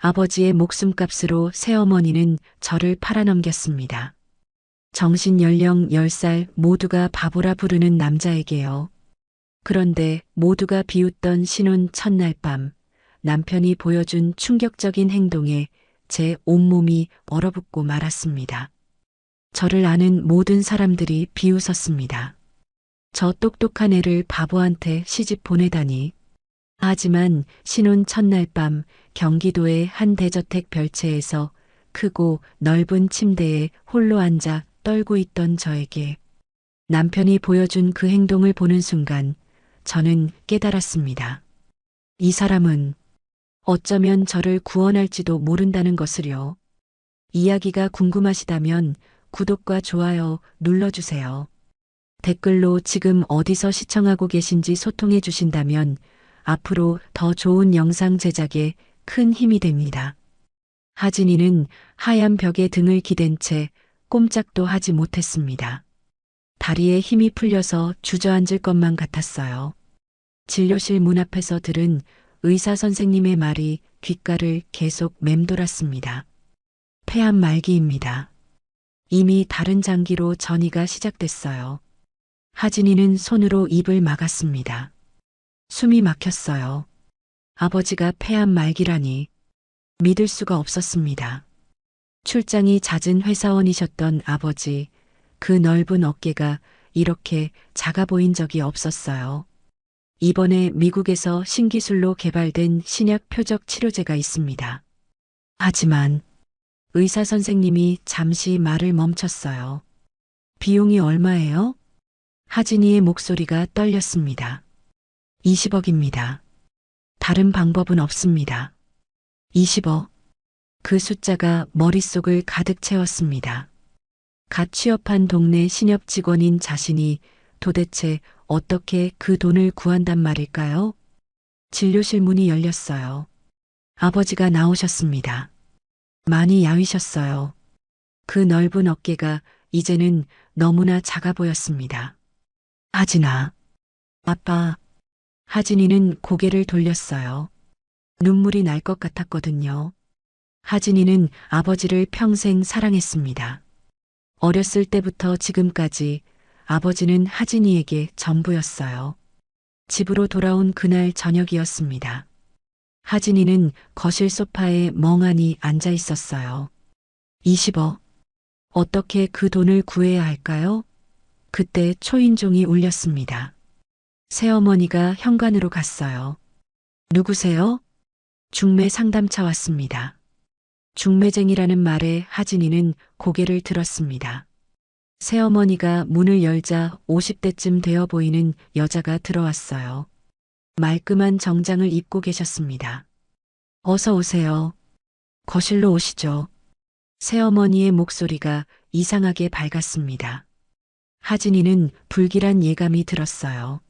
아버지의 목숨값으로 새어머니는 저를 팔아넘겼습니다. 정신 연령 10살 모두가 바보라 부르는 남자에게요. 그런데 모두가 비웃던 신혼 첫날 밤 남편이 보여준 충격적인 행동에 제 온몸이 얼어붙고 말았습니다. 저를 아는 모든 사람들이 비웃었습니다. 저 똑똑한 애를 바보한테 시집 보내다니. 하지만 신혼 첫날 밤 경기도의 한 대저택 별채에서 크고 넓은 침대에 홀로 앉아 떨고 있던 저에게 남편이 보여준 그 행동을 보는 순간 저는 깨달았습니다. 이 사람은 어쩌면 저를 구원할지도 모른다는 것을요. 이야기가 궁금하시다면 구독과 좋아요 눌러주세요. 댓글로 지금 어디서 시청하고 계신지 소통해 주신다면 앞으로 더 좋은 영상 제작에 큰 힘이 됩니다. 하진이는 하얀 벽에 등을 기댄 채 꼼짝도 하지 못했습니다. 다리에 힘이 풀려서 주저앉을 것만 같았어요. 진료실 문 앞에서 들은 의사 선생님의 말이 귓가를 계속 맴돌았습니다. 폐암 말기입니다. 이미 다른 장기로 전이가 시작됐어요. 하진이는 손으로 입을 막았습니다. 숨이 막혔어요. 아버지가 폐암 말기라니 믿을 수가 없었습니다. 출장이 잦은 회사원이셨던 아버지, 그 넓은 어깨가 이렇게 작아 보인 적이 없었어요. 이번에 미국에서 신기술로 개발된 신약 표적 치료제가 있습니다. 하지만 의사 선생님이 잠시 말을 멈췄어요. 비용이 얼마예요? 하진이의 목소리가 떨렸습니다. 20억입니다. 다른 방법은 없습니다. 20억. 그 숫자가 머릿속을 가득 채웠습니다. 갓 취업한 동네 신협 직원인 자신이 도대체 어떻게 그 돈을 구한단 말일까요? 진료실 문이 열렸어요. 아버지가 나오셨습니다. 많이 야위셨어요. 그 넓은 어깨가 이제는 너무나 작아 보였습니다. 하진아. 아빠. 하진이는 고개를 돌렸어요. 눈물이 날 것 같았거든요. 하진이는 아버지를 평생 사랑했습니다. 어렸을 때부터 지금까지 아버지는 하진이에게 전부였어요. 집으로 돌아온 그날 저녁이었습니다. 하진이는 거실 소파에 멍하니 앉아 있었어요. 20억. 어떻게 그 돈을 구해야 할까요? 그때 초인종이 울렸습니다. 새어머니가 현관으로 갔어요. 누구세요? 중매 상담차 왔습니다. 중매쟁이라는 말에 하진이는 고개를 들었습니다. 새어머니가 문을 열자 50대쯤 되어 보이는 여자가 들어왔어요. 말끔한 정장을 입고 계셨습니다. 어서 오세요. 거실로 오시죠. 새어머니의 목소리가 이상하게 밝았습니다. 하진이는 불길한 예감이 들었어요.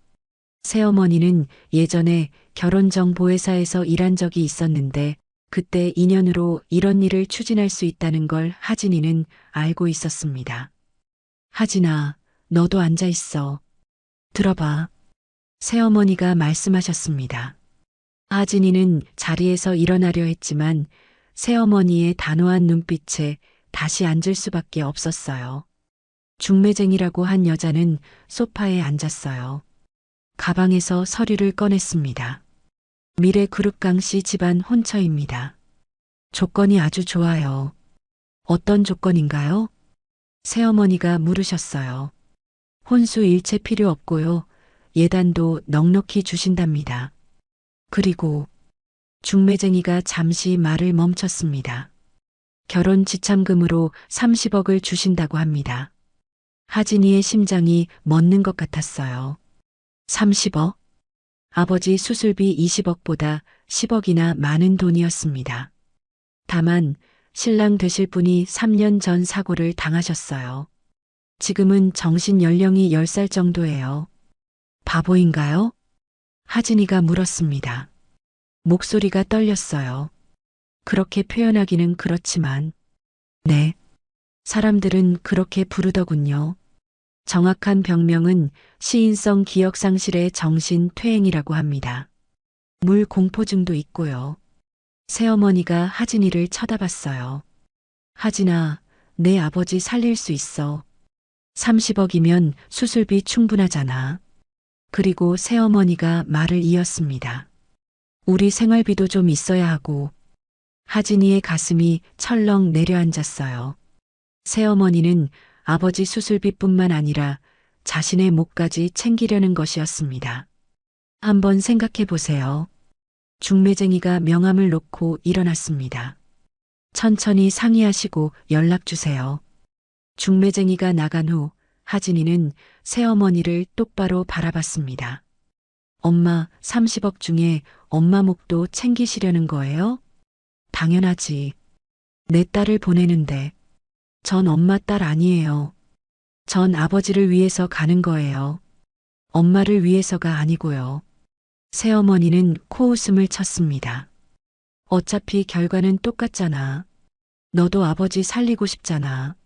새어머니는 예전에 결혼정보회사에서 일한 적이 있었는데 그때 인연으로 이런 일을 추진할 수 있다는 걸 하진이는 알고 있었습니다. 하진아, 너도 앉아 있어. 들어봐. 새어머니가 말씀하셨습니다. 하진이는 자리에서 일어나려 했지만 새어머니의 단호한 눈빛에 다시 앉을 수밖에 없었어요. 중매쟁이라고 한 여자는 소파에 앉았어요. 가방에서 서류를 꺼냈습니다. 미래그룹강 씨 집안 혼처입니다. 조건이 아주 좋아요. 어떤 조건인가요? 새어머니가 물으셨어요. 혼수 일체 필요 없고요. 예단도 넉넉히 주신답니다. 그리고 중매쟁이가 잠시 말을 멈췄습니다. 결혼 지참금으로 30억을 주신다고 합니다. 하진이의 심장이 멎는 것 같았어요. 30억? 아버지 수술비 20억보다 10억이나 많은 돈이었습니다. 다만 신랑 되실 분이 3년 전 사고를 당하셨어요. 지금은 정신 연령이 10살 정도예요. 바보인가요? 하진이가 물었습니다. 목소리가 떨렸어요. 그렇게 표현하기는 그렇지만, 네. 사람들은 그렇게 부르더군요. 정확한 병명은 시인성 기억상실의 정신 퇴행이라고 합니다. 물 공포증도 있고요. 새어머니가 하진이를 쳐다봤어요. 하진아, 내 아버지 살릴 수 있어. 30억이면 수술비 충분하잖아. 그리고 새어머니가 말을 이었습니다. 우리 생활비도 좀 있어야 하고. 하진이의 가슴이 철렁 내려앉았어요. 새어머니는 아버지 수술비뿐만 아니라 자신의 목까지 챙기려는 것이었습니다. 한번 생각해 보세요. 중매쟁이가 명함을 놓고 일어났습니다. 천천히 상의하시고 연락 주세요. 중매쟁이가 나간 후 하진이는 새어머니를 똑바로 바라봤습니다. 엄마, 30억 중에 엄마 목도 챙기시려는 거예요? 당연하지. 내 딸을 보내는데. 전 엄마 딸 아니에요. 전 아버지를 위해서 가는 거예요. 엄마를 위해서가 아니고요. 새어머니는 코웃음을 쳤습니다. 어차피 결과는 똑같잖아. 너도 아버지 살리고 싶잖아.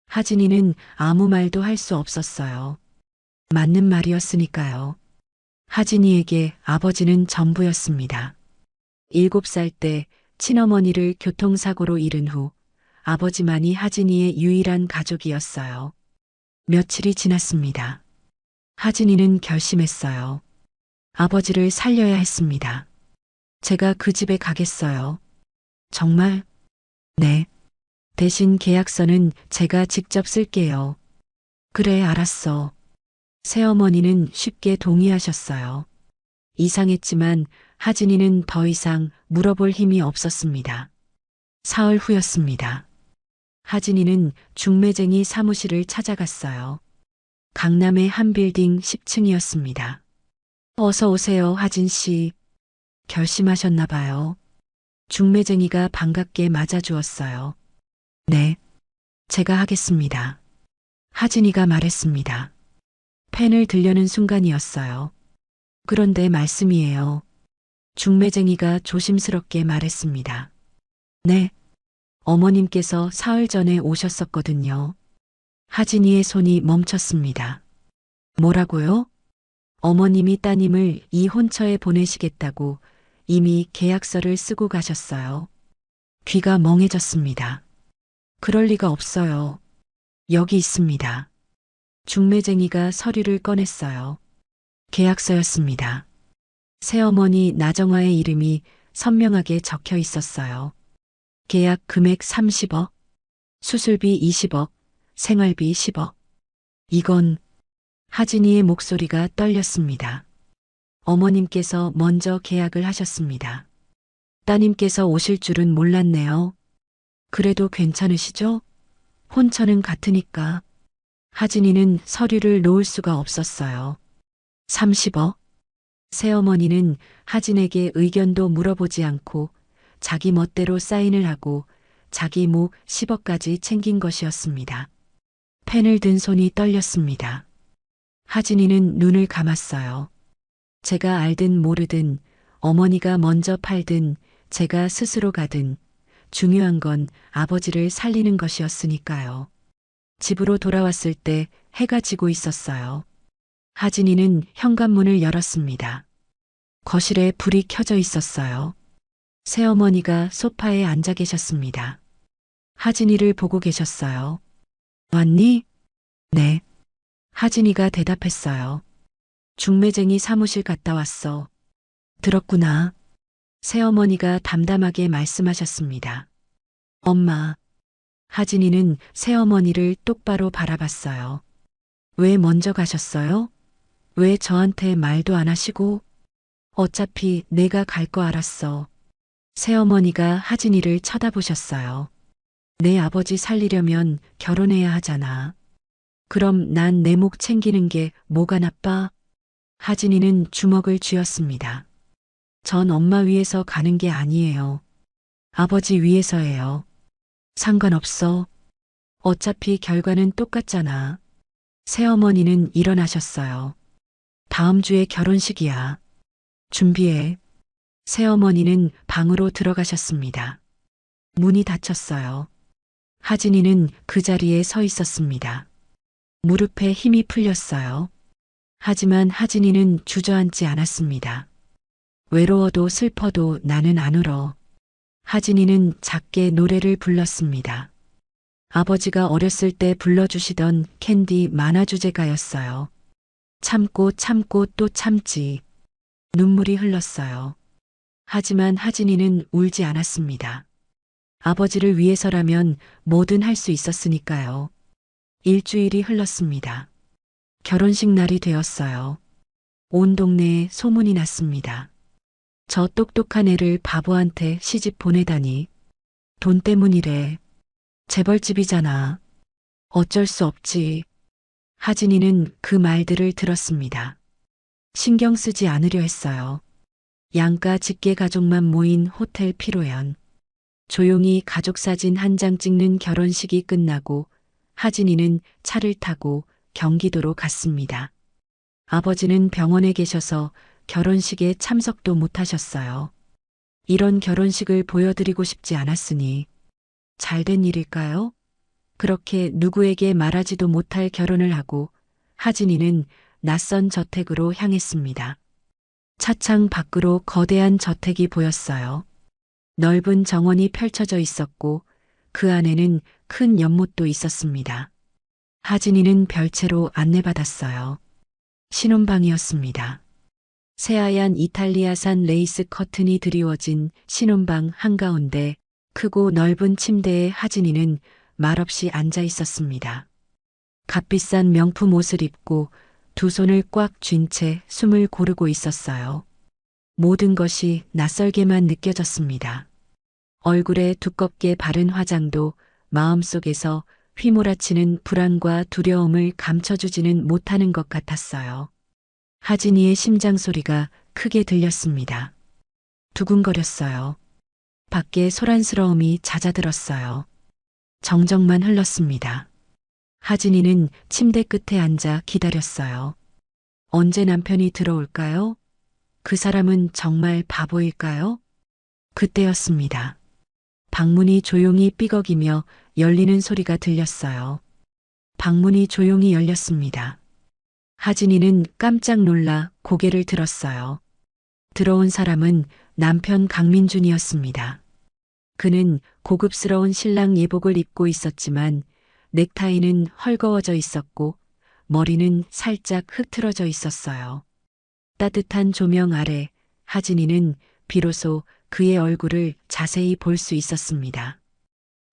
하진이는 아무 말도 할 수 없었어요. 맞는 말이었으니까요. 하진이에게 아버지는 전부였습니다. 7살 때 친어머니를 교통사고로 잃은 후 아버지만이 하진이의 유일한 가족이었어요. 며칠이 지났습니다. 하진이는 결심했어요. 아버지를 살려야 했습니다. 제가 그 집에 가겠어요. 정말? 네. 대신 계약서는 제가 직접 쓸게요. 그래, 알았어. 새어머니는 쉽게 동의하셨어요. 이상했지만 하진이는 더 이상 물어볼 힘이 없었습니다. 사흘 후였습니다. 하진이는 중매쟁이 사무실을 찾아갔어요. 강남의 한 빌딩 10층이었습니다. 어서 오세요, 하진 씨. 결심하셨나 봐요. 중매쟁이가 반갑게 맞아주었어요. 네, 제가 하겠습니다. 하진이가 말했습니다. 펜을 들려는 순간이었어요. 그런데 말씀이에요. 중매쟁이가 조심스럽게 말했습니다. 네, 어머님께서 사흘 전에 오셨었거든요. 하진이의 손이 멈췄습니다. 뭐라고요? 어머님이 따님을 이 혼처에 보내시겠다고 이미 계약서를 쓰고 가셨어요. 귀가 멍해졌습니다. 그럴 리가 없어요. 여기 있습니다. 중매쟁이가 서류를 꺼냈어요. 계약서였습니다. 새어머니 나정화의 이름이 선명하게 적혀 있었어요. 계약 금액 30억, 수술비 20억, 생활비 10억. 이건 하진이의 목소리가 떨렸습니다. 어머님께서 먼저 계약을 하셨습니다. 따님께서 오실 줄은 몰랐네요. 그래도 괜찮으시죠? 혼처는 같으니까. 하진이는 서류를 놓을 수가 없었어요. 30억? 새어머니는 하진에게 의견도 물어보지 않고 자기 멋대로 사인을 하고 자기 목 10억까지 챙긴 것이었습니다. 펜을 든 손이 떨렸습니다. 하진이는 눈을 감았어요. 제가 알든 모르든 어머니가 먼저 팔든 제가 스스로 가든 중요한 건 아버지를 살리는 것이었으니까요. 집으로 돌아왔을 때 해가 지고 있었어요. 하진이는 현관문을 열었습니다. 거실에 불이 켜져 있었어요. 새어머니가 소파에 앉아 계셨습니다. 하진이를 보고 계셨어요. 왔니? 네. 하진이가 대답했어요. 중매쟁이 사무실 갔다 왔어. 들었구나. 새어머니가 담담하게 말씀하셨습니다. 엄마. 하진이는 새어머니를 똑바로 바라봤어요. 왜 먼저 가셨어요? 왜 저한테 말도 안 하시고? 어차피 내가 갈 거 알았어. 새어머니가 하진이를 쳐다보셨어요. 내 아버지 살리려면 결혼해야 하잖아. 그럼 난 내 목 챙기는 게 뭐가 나빠? 하진이는 주먹을 쥐었습니다. 전 엄마 위해서 가는 게 아니에요. 아버지 위해서예요. 상관없어. 어차피 결과는 똑같잖아. 새어머니는 일어나셨어요. 다음 주에 결혼식이야. 준비해. 새어머니는 방으로 들어가셨습니다. 문이 닫혔어요. 하진이는 그 자리에 서 있었습니다. 무릎에 힘이 풀렸어요. 하지만 하진이는 주저앉지 않았습니다. 외로워도 슬퍼도 나는 안 울어. 하진이는 작게 노래를 불렀습니다. 아버지가 어렸을 때 불러주시던 캔디 만화 주제가였어요. 참고 참고 또 참지. 눈물이 흘렀어요. 하지만 하진이는 울지 않았습니다. 아버지를 위해서라면 뭐든 할 수 있었으니까요. 일주일이 흘렀습니다. 결혼식 날이 되었어요. 온 동네에 소문이 났습니다. 저 똑똑한 애를 바보한테 시집 보내다니. 돈 때문이래. 재벌집이잖아. 어쩔 수 없지. 하진이는 그 말들을 들었습니다. 신경 쓰지 않으려 했어요. 양가 직계 가족만 모인 호텔 피로연. 조용히 가족 사진 한 장 찍는 결혼식이 끝나고 하진이는 차를 타고 경기도로 갔습니다. 아버지는 병원에 계셔서 결혼식에 참석도 못하셨어요. 이런 결혼식을 보여드리고 싶지 않았으니 잘된 일일까요? 그렇게 누구에게 말하지도 못할 결혼을 하고 하진이는 낯선 저택으로 향했습니다. 차창 밖으로 거대한 저택이 보였어요. 넓은 정원이 펼쳐져 있었고 그 안에는 큰 연못도 있었습니다. 하진이는 별채로 안내받았어요. 신혼방이었습니다. 새하얀 이탈리아산 레이스 커튼이 드리워진 신혼방 한가운데 크고 넓은 침대에 하진이는 말없이 앉아 있었습니다. 값비싼 명품 옷을 입고 두 손을 꽉 쥔 채 숨을 고르고 있었어요. 모든 것이 낯설게만 느껴졌습니다. 얼굴에 두껍게 바른 화장도 마음속에서 휘몰아치는 불안과 두려움을 감춰주지는 못하는 것 같았어요. 하진이의 심장 소리가 크게 들렸습니다. 두근거렸어요. 밖에 소란스러움이 잦아들었어요. 정적만 흘렀습니다. 하진이는 침대 끝에 앉아 기다렸어요. 언제 남편이 들어올까요? 그 사람은 정말 바보일까요? 그때였습니다. 방문이 조용히 삐걱이며 열리는 소리가 들렸어요. 방문이 조용히 열렸습니다. 하진이는 깜짝 놀라 고개를 들었어요. 들어온 사람은 남편 강민준이었습니다. 그는 고급스러운 신랑 예복을 입고 있었지만 넥타이는 헐거워져 있었고 머리는 살짝 흐트러져 있었어요. 따뜻한 조명 아래 하진이는 비로소 그의 얼굴을 자세히 볼 수 있었습니다.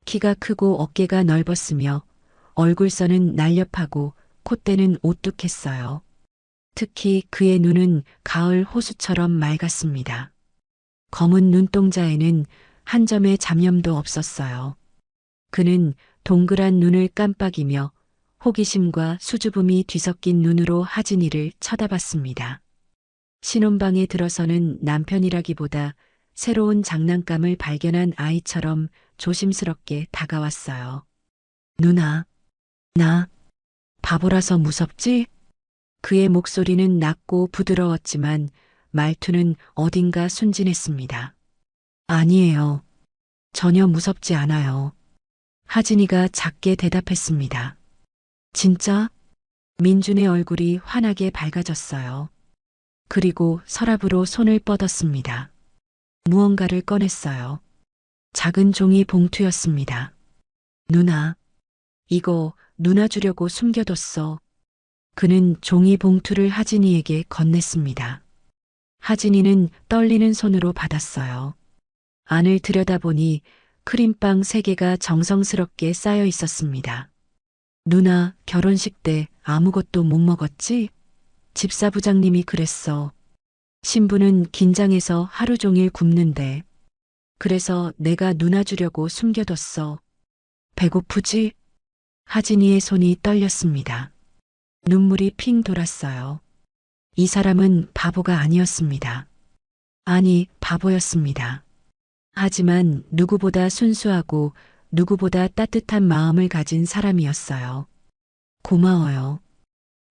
키가 크고 어깨가 넓었으며 얼굴선은 날렵하고 콧대는 오뚝했어요. 특히 그의 눈은 가을 호수처럼 맑았습니다. 검은 눈동자에는 한 점의 잡념도 없었어요. 그는 동그란 눈을 깜빡이며 호기심과 수줍음이 뒤섞인 눈으로 하진이를 쳐다봤습니다. 신혼방에 들어서는 남편이라기보다 새로운 장난감을 발견한 아이처럼 조심스럽게 다가왔어요. 누나, 나 바보라서 무섭지? 그의 목소리는 낮고 부드러웠지만 말투는 어딘가 순진했습니다. 아니에요. 전혀 무섭지 않아요. 하진이가 작게 대답했습니다. 진짜? 민준의 얼굴이 환하게 밝아졌어요. 그리고 서랍으로 손을 뻗었습니다. 무언가를 꺼냈어요. 작은 종이 봉투였습니다. 누나, 이거 누나 주려고 숨겨뒀어. 그는 종이 봉투를 하진이에게 건넸습니다. 하진이는 떨리는 손으로 받았어요. 안을 들여다보니 크림빵 3개가 정성스럽게 쌓여 있었습니다. 누나, 결혼식 때 아무것도 못 먹었지? 집사부장님이 그랬어. 신부는 긴장해서 하루 종일 굶는데. 그래서 내가 누나 주려고 숨겨뒀어. 배고프지? 하진이의 손이 떨렸습니다. 눈물이 핑 돌았어요. 이 사람은 바보가 아니었습니다. 아니, 바보였습니다. 하지만 누구보다 순수하고 누구보다 따뜻한 마음을 가진 사람이었어요. 고마워요.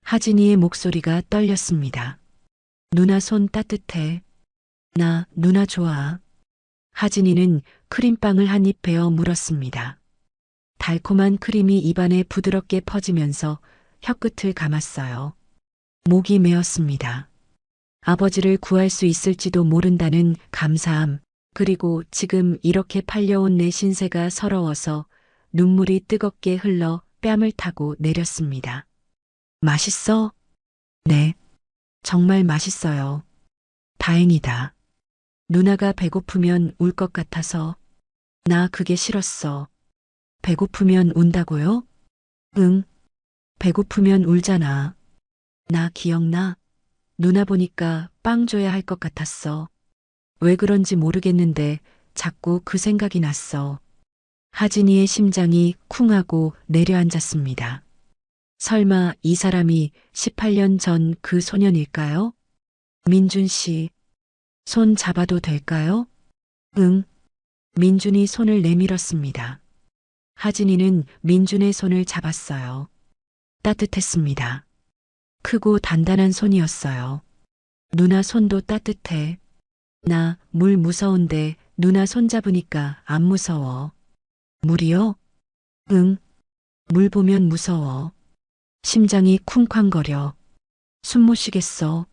하진이의 목소리가 떨렸습니다. 누나 손 따뜻해. 나 누나 좋아. 하진이는 크림빵을 한 입 베어 물었습니다. 달콤한 크림이 입안에 부드럽게 퍼지면서 혀끝을 감았어요. 목이 메었습니다. 아버지를 구할 수 있을지도 모른다는 감사함, 그리고 지금 이렇게 팔려온 내 신세가 서러워서 눈물이 뜨겁게 흘러 뺨을 타고 내렸습니다. 맛있어? 네, 정말 맛있어요. 다행이다. 누나가 배고프면 울 것 같아서. 나 그게 싫었어. 배고프면 운다고요? 응, 배고프면 울잖아. 나 기억나? 누나 보니까 빵 줘야 할 것 같았어. 왜 그런지 모르겠는데 자꾸 그 생각이 났어. 하진이의 심장이 쿵하고 내려앉았습니다. 설마 이 사람이 18년 전 그 소년일까요? 민준 씨, 손 잡아도 될까요? 응. 민준이 손을 내밀었습니다. 하진이는 민준의 손을 잡았어요. 따뜻했습니다. 크고 단단한 손이었어요. 누나 손도 따뜻해. 나 물 무서운데 누나 손 잡으니까 안 무서워. 물이요? 응. 물 보면 무서워. 심장이 쿵쾅거려. 숨 못 쉬겠어.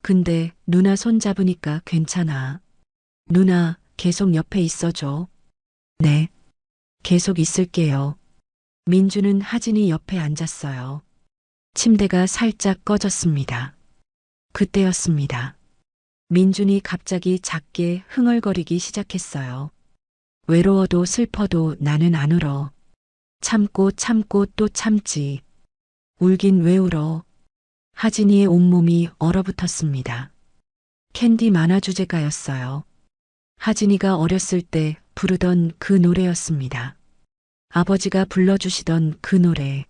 근데 누나 손 잡으니까 괜찮아. 누나 계속 옆에 있어줘. 네. 계속 있을게요. 민주는 하진이 옆에 앉았어요. 침대가 살짝 꺼졌습니다. 그때였습니다. 민준이 갑자기 작게 흥얼거리기 시작했어요. 외로워도 슬퍼도 나는 안 울어. 참고 참고 또 참지. 울긴 왜 울어. 하진이의 온몸이 얼어붙었습니다. 캔디 만화 주제가였어요. 하진이가 어렸을 때 부르던 그 노래였습니다. 아버지가 불러주시던 그 노래.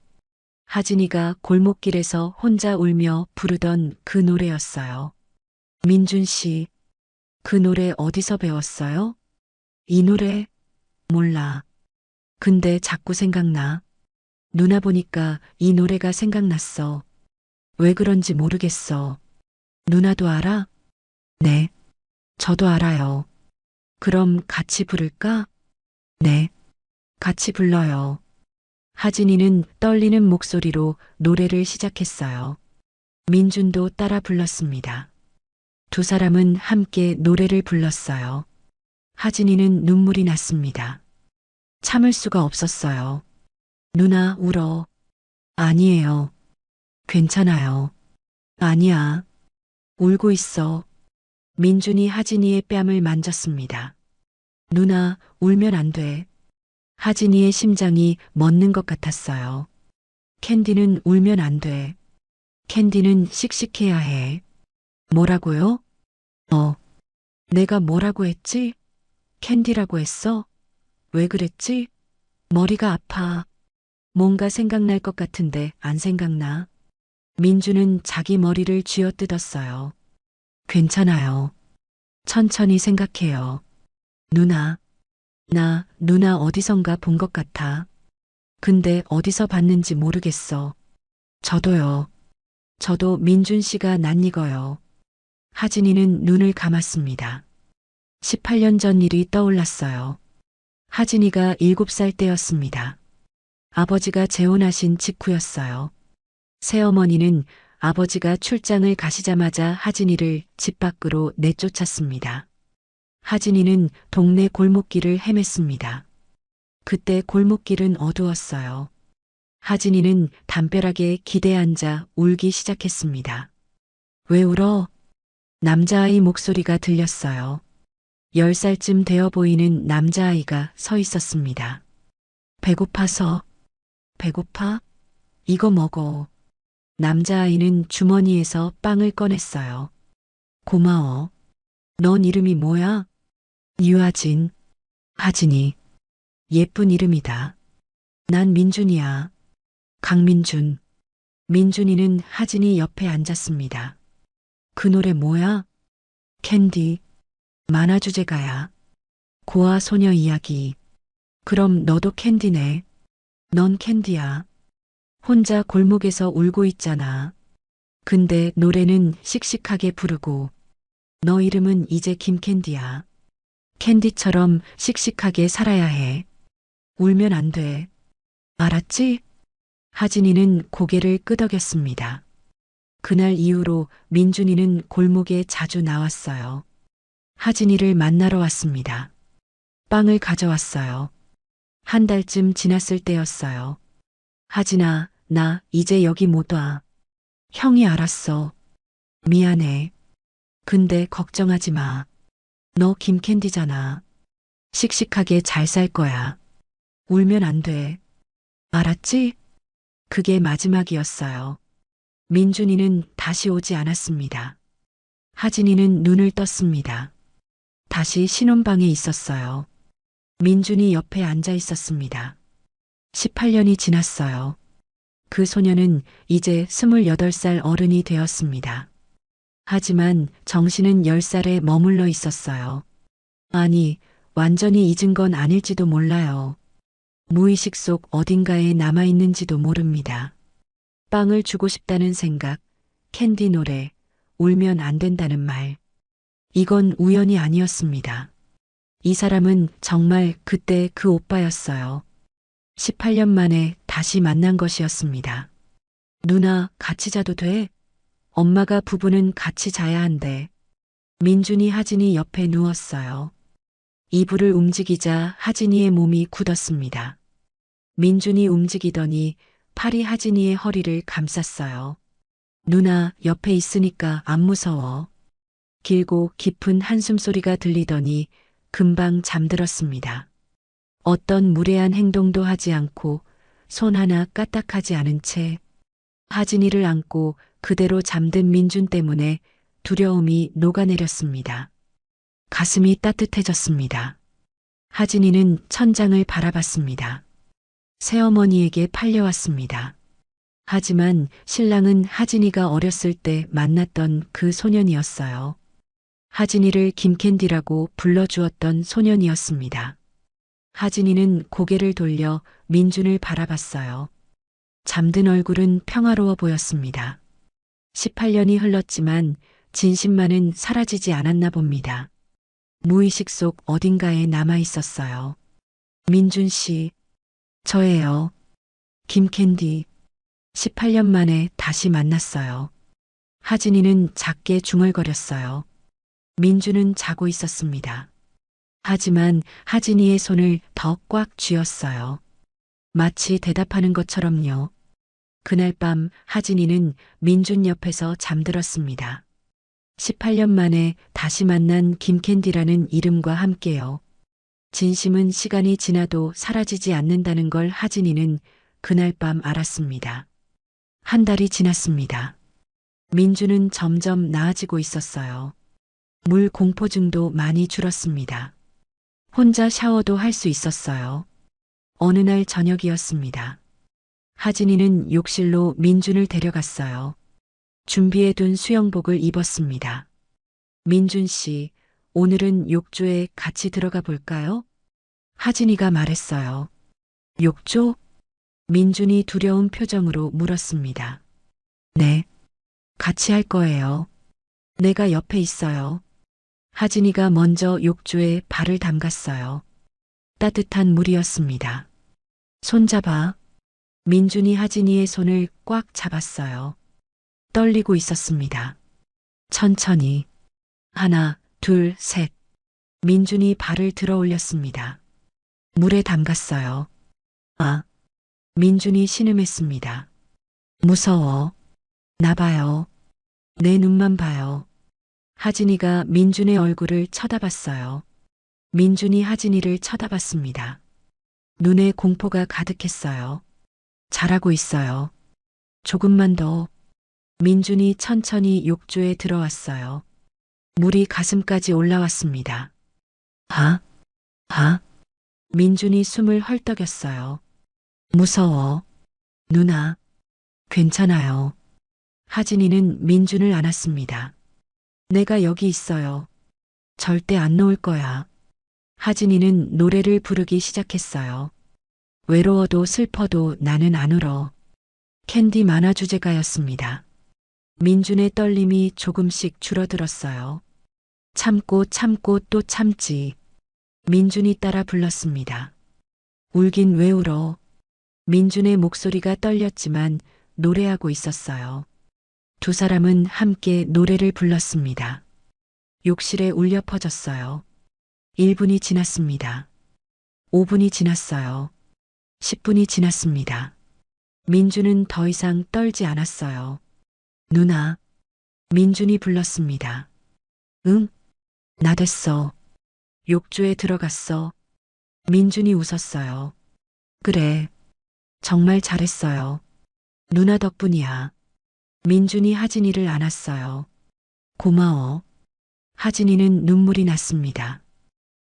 하진이가 골목길에서 혼자 울며 부르던 그 노래였어요. 민준 씨, 그 노래 어디서 배웠어요? 이 노래? 몰라. 근데 자꾸 생각나. 누나 보니까 이 노래가 생각났어. 왜 그런지 모르겠어. 누나도 알아? 네. 저도 알아요. 그럼 같이 부를까? 네. 같이 불러요. 하진이는 떨리는 목소리로 노래를 시작했어요. 민준도 따라 불렀습니다. 두 사람은 함께 노래를 불렀어요. 하진이는 눈물이 났습니다. 참을 수가 없었어요. 누나 울어. 아니에요. 괜찮아요. 아니야. 울고 있어. 민준이 하진이의 뺨을 만졌습니다. 누나, 울면 안 돼. 하진이의 심장이 멎는 것 같았어요. 캔디는 울면 안 돼. 캔디는 씩씩해야 해. 뭐라고요? 내가 뭐라고 했지? 캔디라고 했어? 왜 그랬지? 머리가 아파. 뭔가 생각날 것 같은데 안 생각나. 민주는 자기 머리를 쥐어뜯었어요. 괜찮아요. 천천히 생각해요. 누나, 누나 어디선가 본 것 같아. 근데 어디서 봤는지 모르겠어. 저도요. 저도 민준 씨가 낯익어요. 하진이는 눈을 감았습니다. 18년 전 일이 떠올랐어요. 하진이가 7살 때였습니다. 아버지가 재혼하신 직후였어요. 새어머니는 아버지가 출장을 가시자마자 하진이를 집 밖으로 내쫓았습니다. 하진이는 동네 골목길을 헤맸습니다. 그때 골목길은 어두웠어요. 하진이는 담벼락에 기대 앉아 울기 시작했습니다. 왜 울어? 남자아이 목소리가 들렸어요. 10살쯤 되어 보이는 남자아이가 서 있었습니다. 배고파서. 배고파? 이거 먹어. 남자아이는 주머니에서 빵을 꺼냈어요. 고마워. 넌 이름이 뭐야? 유아진. 하진이. 예쁜 이름이다. 난 민준이야. 강민준. 민준이는 하진이 옆에 앉았습니다. 그 노래 뭐야? 캔디. 만화 주제가야. 고아 소녀 이야기. 그럼 너도 캔디네. 넌 캔디야. 혼자 골목에서 울고 있잖아. 근데 노래는 씩씩하게 부르고 너 이름은 이제 김캔디야. 캔디처럼 씩씩하게 살아야 해. 울면 안 돼. 알았지? 하진이는 고개를 끄덕였습니다. 그날 이후로 민준이는 골목에 자주 나왔어요. 하진이를 만나러 왔습니다. 빵을 가져왔어요. 한 달쯤 지났을 때였어요. 하진아, 나 이제 여기 못 와. 형이 알았어. 미안해. 근데 걱정하지 마. 너 김캔디잖아. 씩씩하게 잘 살 거야. 울면 안 돼. 알았지? 그게 마지막이었어요. 민준이는 다시 오지 않았습니다. 하진이는 눈을 떴습니다. 다시 신혼방에 있었어요. 민준이 옆에 앉아 있었습니다. 18년이 지났어요. 그 소녀는 이제 28살 어른이 되었습니다. 하지만 정신은 10살에 머물러 있었어요. 아니, 완전히 잊은 건 아닐지도 몰라요. 무의식 속 어딘가에 남아있는지도 모릅니다. 빵을 주고 싶다는 생각, 캔디 노래, 울면 안 된다는 말. 이건 우연이 아니었습니다. 이 사람은 정말 그때 그 오빠였어요. 18년 만에 다시 만난 것이었습니다. 누나, 같이 자도 돼? 엄마가 부부는 같이 자야 한대. 민준이 하진이 옆에 누웠어요. 이불을 움직이자 하진이의 몸이 굳었습니다. 민준이 움직이더니 팔이 하진이의 허리를 감쌌어요. 누나, 옆에 있으니까 안 무서워. 길고 깊은 한숨 소리가 들리더니 금방 잠들었습니다. 어떤 무례한 행동도 하지 않고 손 하나 까딱하지 않은 채 하진이를 안고 그대로 잠든 민준 때문에 두려움이 녹아내렸습니다. 가슴이 따뜻해졌습니다. 하진이는 천장을 바라봤습니다. 새어머니에게 팔려왔습니다. 하지만 신랑은 하진이가 어렸을 때 만났던 그 소년이었어요. 하진이를 김캔디라고 불러주었던 소년이었습니다. 하진이는 고개를 돌려 민준을 바라봤어요. 잠든 얼굴은 평화로워 보였습니다. 18년이 흘렀지만 진심만은 사라지지 않았나 봅니다. 무의식 속 어딘가에 남아 있었어요. 민준 씨, 저예요. 김캔디. 18년 만에 다시 만났어요. 하진이는 작게 중얼거렸어요. 민준은 자고 있었습니다. 하지만 하진이의 손을 더 꽉 쥐었어요. 마치 대답하는 것처럼요. 그날 밤 하진이는 민준 옆에서 잠들었습니다. 18년 만에 다시 만난 김캔디라는 이름과 함께요. 진심은 시간이 지나도 사라지지 않는다는 걸 하진이는 그날 밤 알았습니다. 한 달이 지났습니다. 민준은 점점 나아지고 있었어요. 물 공포증도 많이 줄었습니다. 혼자 샤워도 할 수 있었어요. 어느 날 저녁이었습니다. 하진이는 욕실로 민준을 데려갔어요. 준비해둔 수영복을 입었습니다. 민준 씨, 오늘은 욕조에 같이 들어가 볼까요? 하진이가 말했어요. 욕조? 민준이 두려운 표정으로 물었습니다. 네, 같이 할 거예요. 내가 옆에 있어요. 하진이가 먼저 욕조에 발을 담갔어요. 따뜻한 물이었습니다. 손잡아. 민준이 하진이의 손을 꽉 잡았어요. 떨리고 있었습니다. 천천히. 하나, 둘, 셋. 민준이 발을 들어 올렸습니다. 물에 담갔어요. 아. 민준이 신음했습니다. 무서워. 나 봐요. 내 눈만 봐요. 하진이가 민준의 얼굴을 쳐다봤어요. 민준이 하진이를 쳐다봤습니다. 눈에 공포가 가득했어요. 잘하고 있어요. 조금만 더. 민준이 천천히 욕조에 들어왔어요. 물이 가슴까지 올라왔습니다. 아, 아. 민준이 숨을 헐떡였어요. 무서워. 누나. 괜찮아요. 하진이는 민준을 안았습니다. 내가 여기 있어요. 절대 안 놓을 거야. 하진이는 노래를 부르기 시작했어요. 외로워도 슬퍼도 나는 안 울어. 캔디 만화 주제가였습니다. 민준의 떨림이 조금씩 줄어들었어요. 참고 참고 또 참지. 민준이 따라 불렀습니다. 울긴 왜 울어. 민준의 목소리가 떨렸지만 노래하고 있었어요. 두 사람은 함께 노래를 불렀습니다. 욕실에 울려 퍼졌어요. 1분이 지났습니다. 5분이 지났어요. 10분이 지났습니다. 민주는 더 이상 떨지 않았어요. 누나. 민준이 불렀습니다. 응? 나 됐어. 욕조에 들어갔어. 민준이 웃었어요. 그래. 정말 잘했어요. 누나 덕분이야. 민준이 하진이를 안았어요. 고마워. 하진이는 눈물이 났습니다.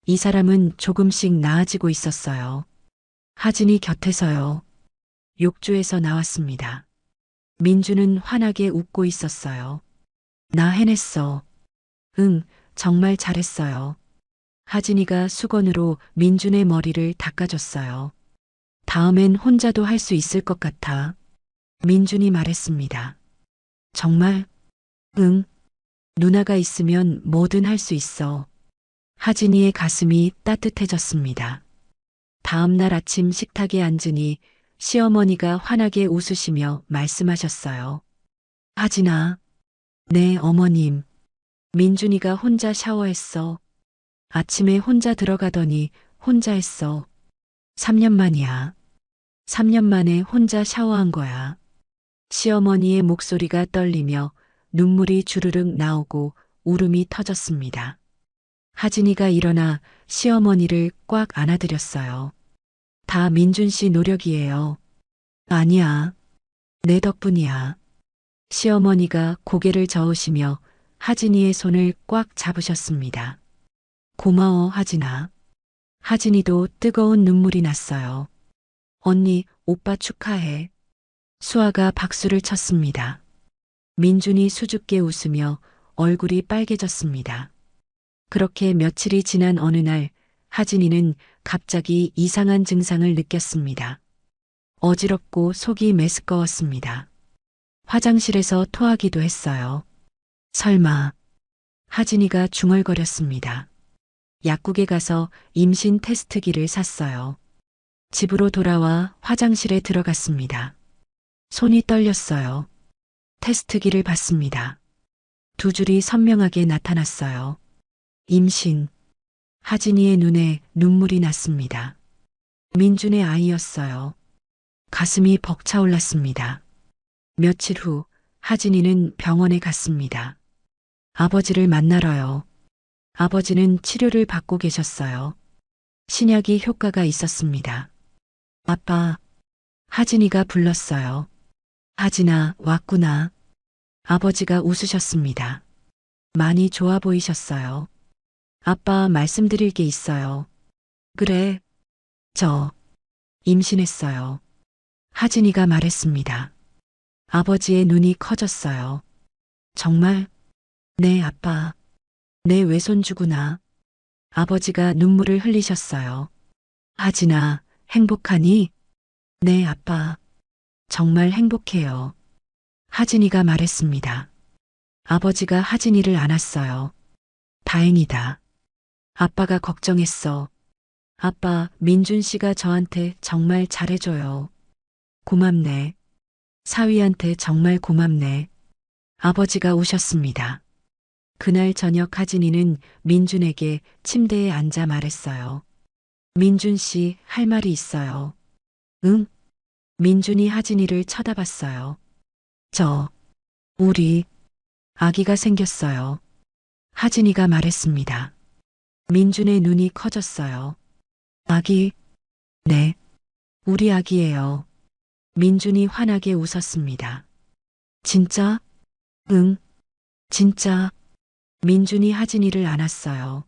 이 사람은 조금씩 나아지고 있었어요. 하진이 곁에서요. 욕조에서 나왔습니다. 민주는 환하게 웃고 있었어요. 나 해냈어. 응, 정말 잘했어요. 하진이가 수건으로 민준의 머리를 닦아줬어요. 다음엔 혼자도 할 수 있을 것 같아. 민준이 말했습니다. 정말? 응. 누나가 있으면 뭐든 할 수 있어. 하진이의 가슴이 따뜻해졌습니다. 다음 날 아침 식탁에 앉으니 시어머니가 환하게 웃으시며 말씀하셨어요. 하진아. 네, 어머님. 민준이가 혼자 샤워했어. 아침에 혼자 들어가더니 혼자 했어. 3년 만이야. 3년 만에 혼자 샤워한 거야. 시어머니의 목소리가 떨리며 눈물이 주르륵 나오고 울음이 터졌습니다. 하진이가 일어나 시어머니를 꽉 안아드렸어요. 다 민준 씨 노력이에요. 아니야. 내 덕분이야. 시어머니가 고개를 저으시며 하진이의 손을 꽉 잡으셨습니다. 고마워, 하진아. 하진이도 뜨거운 눈물이 났어요. 언니, 오빠 축하해. 수아가 박수를 쳤습니다. 민준이 수줍게 웃으며 얼굴이 빨개졌습니다. 그렇게 며칠이 지난 어느 날 하진이는 갑자기 이상한 증상을 느꼈습니다. 어지럽고 속이 메스꺼웠습니다. 화장실에서 토하기도 했어요. 설마. 하진이가 중얼거렸습니다. 약국에 가서 임신 테스트기를 샀어요. 집으로 돌아와 화장실에 들어갔습니다. 손이 떨렸어요. 테스트기를 봤습니다. 두 줄이 선명하게 나타났어요. 임신. 하진이의 눈에 눈물이 났습니다. 민준의 아이였어요. 가슴이 벅차올랐습니다. 며칠 후 하진이는 병원에 갔습니다. 아버지를 만나러요. 아버지는 치료를 받고 계셨어요. 신약이 효과가 있었습니다. 아빠. 하진이가 불렀어요. 하진아, 왔구나. 아버지가 웃으셨습니다. 많이 좋아 보이셨어요. 아빠, 말씀드릴 게 있어요. 그래. 저 임신했어요. 하진이가 말했습니다. 아버지의 눈이 커졌어요. 정말? 네, 아빠. 내 외손주구나. 아버지가 눈물을 흘리셨어요. 하진아, 행복하니? 네, 아빠. 정말 행복해요. 하진이가 말했습니다. 아버지가 하진이를 안았어요. 다행이다. 아빠가 걱정했어. 아빠, 민준 씨가 저한테 정말 잘해줘요. 고맙네. 사위한테 정말 고맙네. 아버지가 우셨습니다. 그날 저녁 하진이는 민준에게 침대에 앉아 말했어요. 민준 씨, 할 말이 있어요. 응? 민준이 하진이를 쳐다봤어요. 우리 아기가 생겼어요. 하진이가 말했습니다. 민준의 눈이 커졌어요. 아기? 네. 우리 아기예요. 민준이 환하게 웃었습니다. 진짜? 응. 진짜. 민준이 하진이를 안았어요.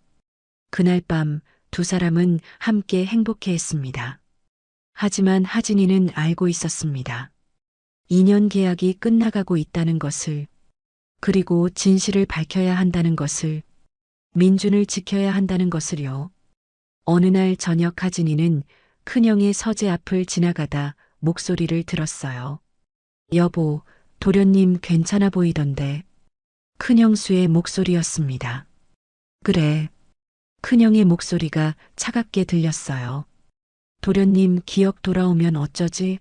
그날 밤 두 사람은 함께 행복해했습니다. 하지만 하진이는 알고 있었습니다. 2년 계약이 끝나가고 있다는 것을, 그리고 진실을 밝혀야 한다는 것을, 민준을 지켜야 한다는 것을요. 어느 날 저녁 하진이는 큰형의 서재 앞을 지나가다 목소리를 들었어요. 여보, 도련님 괜찮아 보이던데. 큰형수의 목소리였습니다. 그래. 큰형의 목소리가 차갑게 들렸어요. 도련님 기억 돌아오면 어쩌지?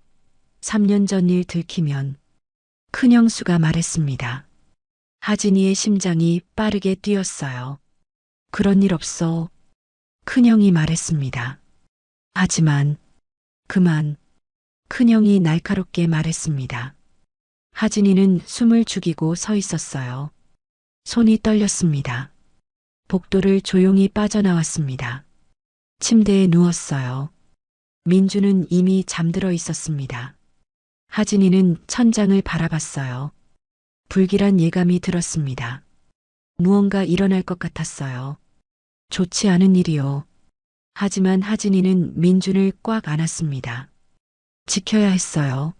3년 전 일 들키면. 큰형수가 말했습니다. 하진이의 심장이 빠르게 뛰었어요. 그런 일 없어. 큰형이 말했습니다. 하지만 그만. 큰형이 날카롭게 말했습니다. 하진이는 숨을 죽이고 서 있었어요. 손이 떨렸습니다. 복도를 조용히 빠져나왔습니다. 침대에 누웠어요. 민주는 이미 잠들어 있었습니다. 하진이는 천장을 바라봤어요. 불길한 예감이 들었습니다. 무언가 일어날 것 같았어요. 좋지 않은 일이요. 하지만 하진이는 민준을 꽉 안았습니다. 지켜야 했어요.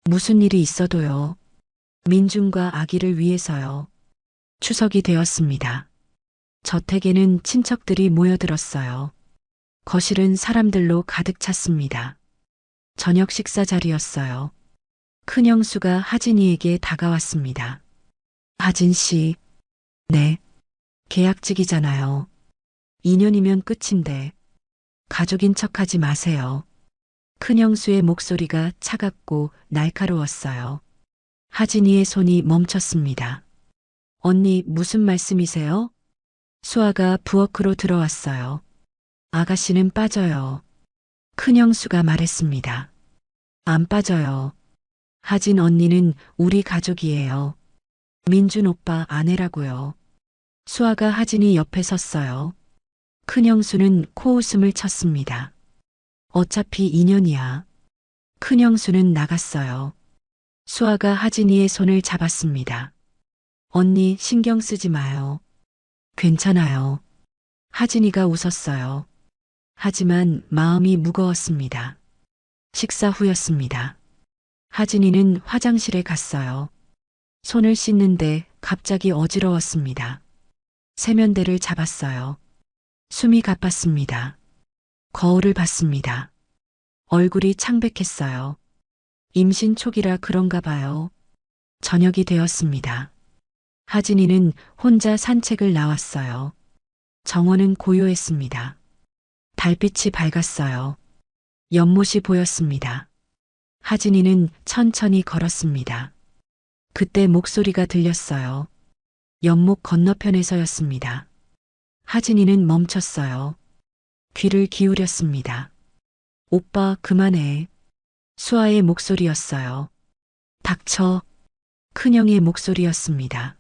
무슨 일이 있어도요. 민준과 아기를 위해서요. 추석이 되었습니다. 저택에는 친척들이 모여들었어요. 거실은 사람들로 가득 찼습니다. 저녁 식사 자리였어요. 큰형수가 하진이에게 다가왔습니다. 하진 씨, 네. 계약직이잖아요. 2년이면 끝인데 가족인 척하지 마세요. 큰형수의 목소리가 차갑고 날카로웠어요. 하진이의 손이 멈췄습니다. 언니 무슨 말씀이세요? 수아가 부엌으로 들어왔어요. 아가씨는 빠져요. 큰형수가 말했습니다. 안 빠져요. 하진 언니는 우리 가족이에요. 민준 오빠 아내라고요. 수아가 하진이 옆에 섰어요. 큰형수는 코웃음을 쳤습니다. 어차피 2년이야. 큰형수는 나갔어요. 수아가 하진이의 손을 잡았습니다. 언니 신경 쓰지 마요. 괜찮아요. 하진이가 웃었어요. 하지만 마음이 무거웠습니다. 식사 후였습니다. 하진이는 화장실에 갔어요. 손을 씻는데 갑자기 어지러웠습니다. 세면대를 잡았어요. 숨이 가빴습니다. 거울을 봤습니다. 얼굴이 창백했어요. 임신 초기라 그런가 봐요. 저녁이 되었습니다. 하진이는 혼자 산책을 나왔어요. 정원은 고요했습니다. 달빛이 밝았어요. 연못이 보였습니다. 하진이는 천천히 걸었습니다. 그때 목소리가 들렸어요. 연못 건너편에서였습니다. 하진이는 멈췄어요. 귀를 기울였습니다. 오빠 그만해. 수아의 목소리였어요. 닥쳐. 큰형의 목소리였습니다.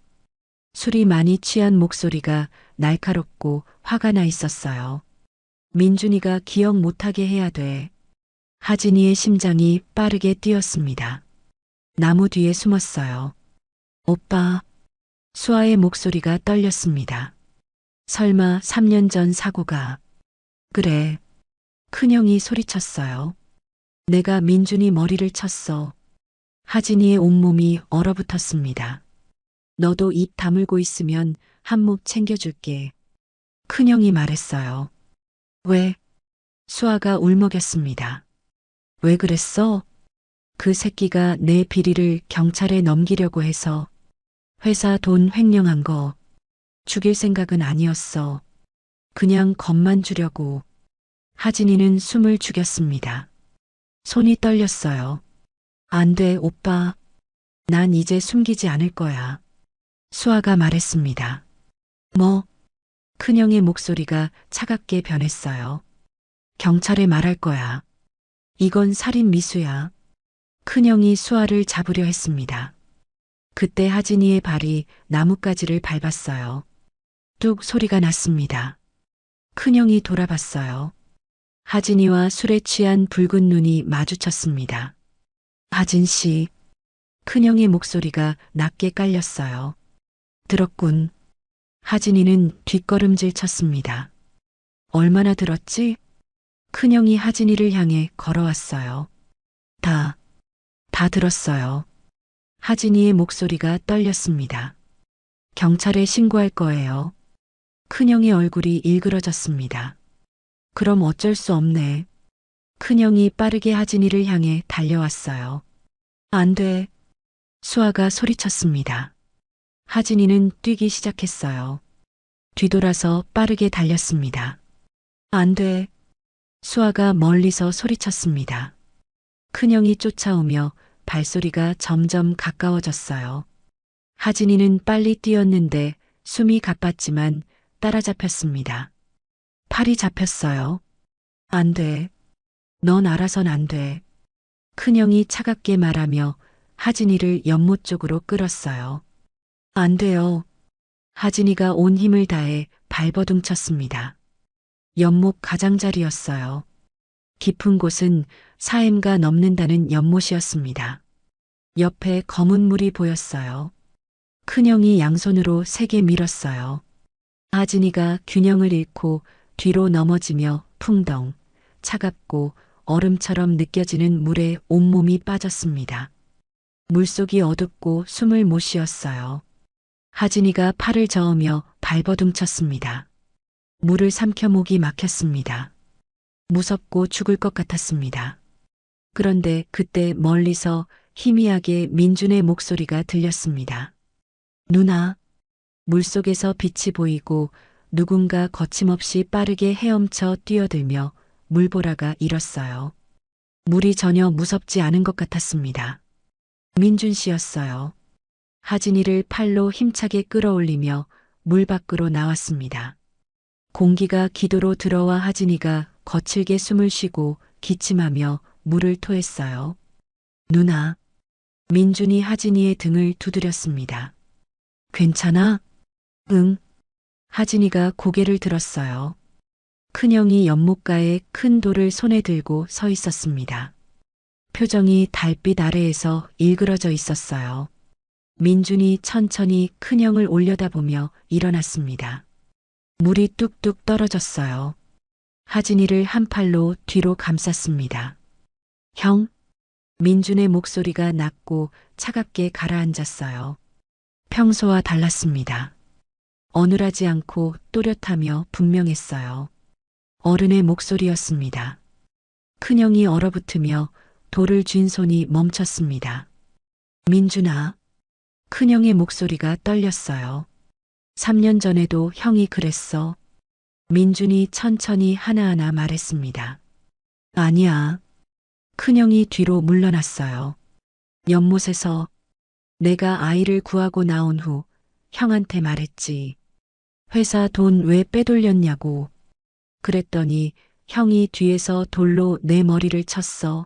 술이 많이 취한 목소리가 날카롭고 화가 나 있었어요. 민준이가 기억 못하게 해야 돼. 하진이의 심장이 빠르게 뛰었습니다. 나무 뒤에 숨었어요. 오빠. 수아의 목소리가 떨렸습니다. 설마 3년 전 사고가. 그래. 큰형이 소리쳤어요. 내가 민준이 머리를 쳤어. 하진이의 온몸이 얼어붙었습니다. 너도 입 다물고 있으면 한 몫 챙겨줄게. 큰형이 말했어요. 왜? 수아가 울먹였습니다. 왜 그랬어? 그 새끼가 내 비리를 경찰에 넘기려고 해서 회사 돈 횡령한 거 죽일 생각은 아니었어. 그냥 겁만 주려고. 하진이는 숨을 죽였습니다. 손이 떨렸어요. 안 돼, 오빠. 난 이제 숨기지 않을 거야. 수아가 말했습니다. 뭐? 큰형의 목소리가 차갑게 변했어요. 경찰에 말할 거야. 이건 살인 미수야. 큰형이 수아를 잡으려 했습니다. 그때 하진이의 발이 나뭇가지를 밟았어요. 뚝 소리가 났습니다. 큰형이 돌아봤어요. 하진이와 술에 취한 붉은 눈이 마주쳤습니다. 하진 씨. 큰형의 목소리가 낮게 깔렸어요. 들었군. 하진이는 뒷걸음질 쳤습니다. 얼마나 들었지? 큰형이 하진이를 향해 걸어왔어요. 다 들었어요. 하진이의 목소리가 떨렸습니다. 경찰에 신고할 거예요. 큰형의 얼굴이 일그러졌습니다. 그럼 어쩔 수 없네. 큰형이 빠르게 하진이를 향해 달려왔어요. 안 돼. 수아가 소리쳤습니다. 하진이는 뛰기 시작했어요. 뒤돌아서 빠르게 달렸습니다. 안 돼. 수아가 멀리서 소리쳤습니다. 큰형이 쫓아오며 발소리가 점점 가까워졌어요. 하진이는 빨리 뛰었는데 숨이 가빴지만 따라잡혔습니다. 팔이 잡혔어요. 안 돼. 넌 알아선 안 돼. 큰형이 차갑게 말하며 하진이를 연못 쪽으로 끌었어요. 안 돼요. 하진이가 온 힘을 다해 발버둥 쳤습니다. 연못 가장자리였어요. 깊은 곳은 4엠가 넘는다는 연못이었습니다. 옆에 검은 물이 보였어요. 큰형이 양손으로 세게 밀었어요. 하진이가 균형을 잃고 뒤로 넘어지며 풍덩, 차갑고 얼음처럼 느껴지는 물에 온몸이 빠졌습니다. 물속이 어둡고 숨을 못 쉬었어요. 하진이가 팔을 저으며 발버둥 쳤습니다. 물을 삼켜 목이 막혔습니다. 무섭고 죽을 것 같았습니다. 그런데 그때 멀리서 희미하게 민준의 목소리가 들렸습니다. 누나, 물속에서 빛이 보이고 누군가 거침없이 빠르게 헤엄쳐 뛰어들며 물보라가 일었어요. 물이 전혀 무섭지 않은 것 같았습니다. 민준 씨였어요. 하진이를 팔로 힘차게 끌어올리며 물 밖으로 나왔습니다. 공기가 기도로 들어와 하진이가 거칠게 숨을 쉬고 기침하며 물을 토했어요. 누나, 민준이 하진이의 등을 두드렸습니다. 괜찮아? 응. 하진이가 고개를 들었어요. 큰형이 연못가에 큰 돌을 손에 들고 서 있었습니다. 표정이 달빛 아래에서 일그러져 있었어요. 민준이 천천히 큰형을 올려다보며 일어났습니다. 물이 뚝뚝 떨어졌어요. 하진이를 한 팔로 뒤로 감쌌습니다. 형? 민준의 목소리가 낮고 차갑게 가라앉았어요. 평소와 달랐습니다. 어눌하지 않고 또렷하며 분명했어요. 어른의 목소리였습니다. 큰형이 얼어붙으며 돌을 쥔 손이 멈췄습니다. 민준아. 큰형의 목소리가 떨렸어요. 3년 전에도 형이 그랬어. 민준이 천천히 하나하나 말했습니다. 아니야. 큰형이 뒤로 물러났어요. 연못에서 내가 아이를 구하고 나온 후 형한테 말했지. 회사 돈 왜 빼돌렸냐고. 그랬더니 형이 뒤에서 돌로 내 머리를 쳤어.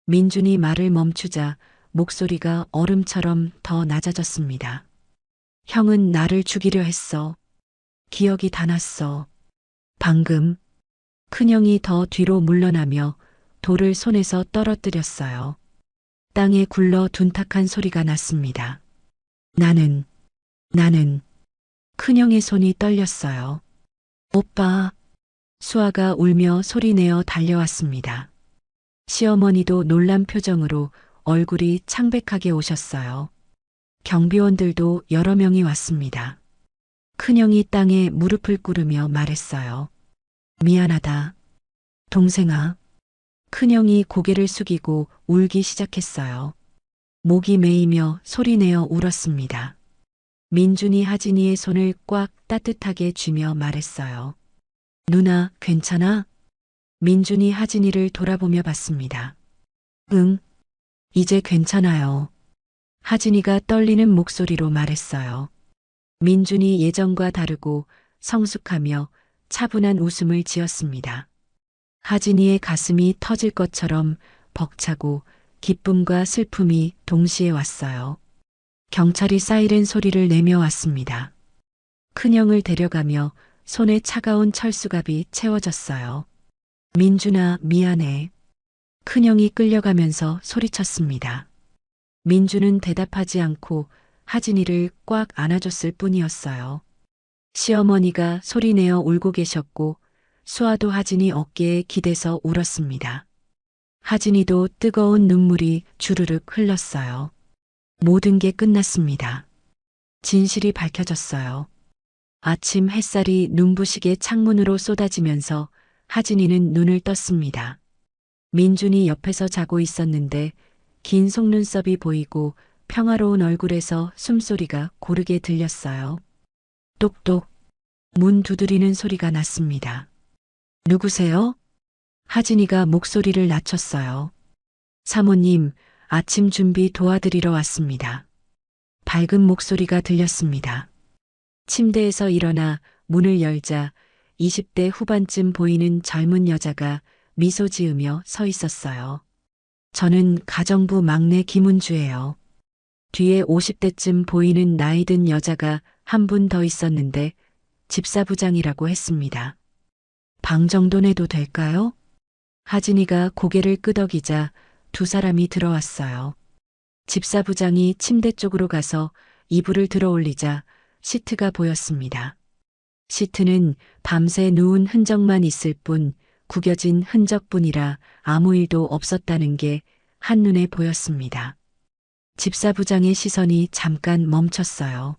민준이 말을 멈추자 목소리가 얼음처럼 더 낮아졌습니다. 형은 나를 죽이려 했어. 기억이 다 났어. 방금. 큰형이 더 뒤로 물러나며 돌을 손에서 떨어뜨렸어요. 땅에 굴러 둔탁한 소리가 났습니다. 나는. 큰형의 손이 떨렸어요. 오빠. 수아가 울며 소리내어 달려왔습니다. 시어머니도 놀란 표정으로 얼굴이 창백하게 오셨어요. 경비원들도 여러 명이 왔습니다. 큰형이 땅에 무릎을 꿇으며 말했어요. 미안하다. 동생아. 큰형이 고개를 숙이고 울기 시작했어요. 목이 메이며 소리내어 울었습니다. 민준이 하진이의 손을 꽉 따뜻하게 쥐며 말했어요. 누나, 괜찮아? 민준이 하진이를 돌아보며 봤습니다. 응, 이제 괜찮아요. 하진이가 떨리는 목소리로 말했어요. 민준이 예전과 다르고 성숙하며 차분한 웃음을 지었습니다. 하진이의 가슴이 터질 것처럼 벅차고 기쁨과 슬픔이 동시에 왔어요. 경찰이 사이렌 소리를 내며 왔습니다. 큰형을 데려가며 손에 차가운 철수갑이 채워졌어요. 민준아, 미안해. 큰형이 끌려가면서 소리쳤습니다. 민준은 대답하지 않고 하진이를 꽉 안아줬을 뿐이었어요. 시어머니가 소리내어 울고 계셨고 수아도 하진이 어깨에 기대서 울었습니다. 하진이도 뜨거운 눈물이 주르륵 흘렀어요. 모든 게 끝났습니다. 진실이 밝혀졌어요. 아침 햇살이 눈부시게 창문으로 쏟아지면서 하진이는 눈을 떴습니다. 민준이 옆에서 자고 있었는데 긴 속눈썹이 보이고 평화로운 얼굴에서 숨소리가 고르게 들렸어요. 똑똑. 문 두드리는 소리가 났습니다. 누구세요? 하진이가 목소리를 낮췄어요. 사모님, 아침 준비 도와드리러 왔습니다. 밝은 목소리가 들렸습니다. 침대에서 일어나 문을 열자 20대 후반쯤 보이는 젊은 여자가 미소 지으며 서 있었어요. 저는 가정부 막내 김은주예요. 뒤에 50대쯤 보이는 나이 든 여자가 한 분 더 있었는데 집사부장이라고 했습니다. 방 정도 내도 될까요? 하진이가 고개를 끄덕이자 두 사람이 들어왔어요. 집사부장이 침대 쪽으로 가서 이불을 들어 올리자 시트가 보였습니다. 시트는 밤새 누운 흔적만 있을 뿐 구겨진 흔적뿐이라 아무 일도 없었다는 게 한눈에 보였습니다. 집사부장의 시선이 잠깐 멈췄어요.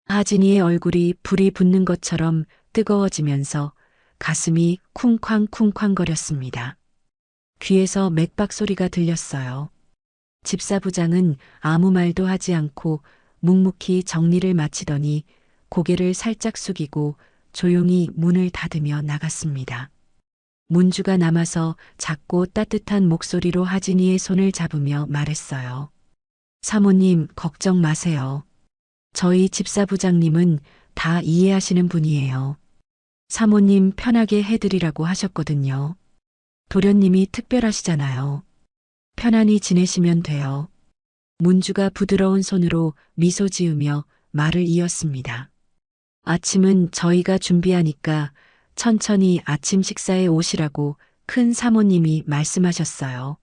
하진이의 얼굴이 불이 붙는 것처럼 뜨거워지면서 가슴이 쿵쾅쿵쾅거렸습니다. 귀에서 맥박 소리가 들렸어요. 집사부장은 아무 말도 하지 않고 묵묵히 정리를 마치더니 고개를 살짝 숙이고 조용히 문을 닫으며 나갔습니다. 문주가 남아서 작고 따뜻한 목소리로 하진이의 손을 잡으며 말했어요. 사모님, 걱정 마세요. 저희 집사부장님은 다 이해하시는 분이에요. 사모님 편하게 해드리라고 하셨거든요. 도련님이 특별하시잖아요. 편안히 지내시면 돼요. 문주가 부드러운 손으로 미소 지으며 말을 이었습니다. 아침은 저희가 준비하니까 천천히 아침 식사에 오시라고 큰 사모님이 말씀하셨어요.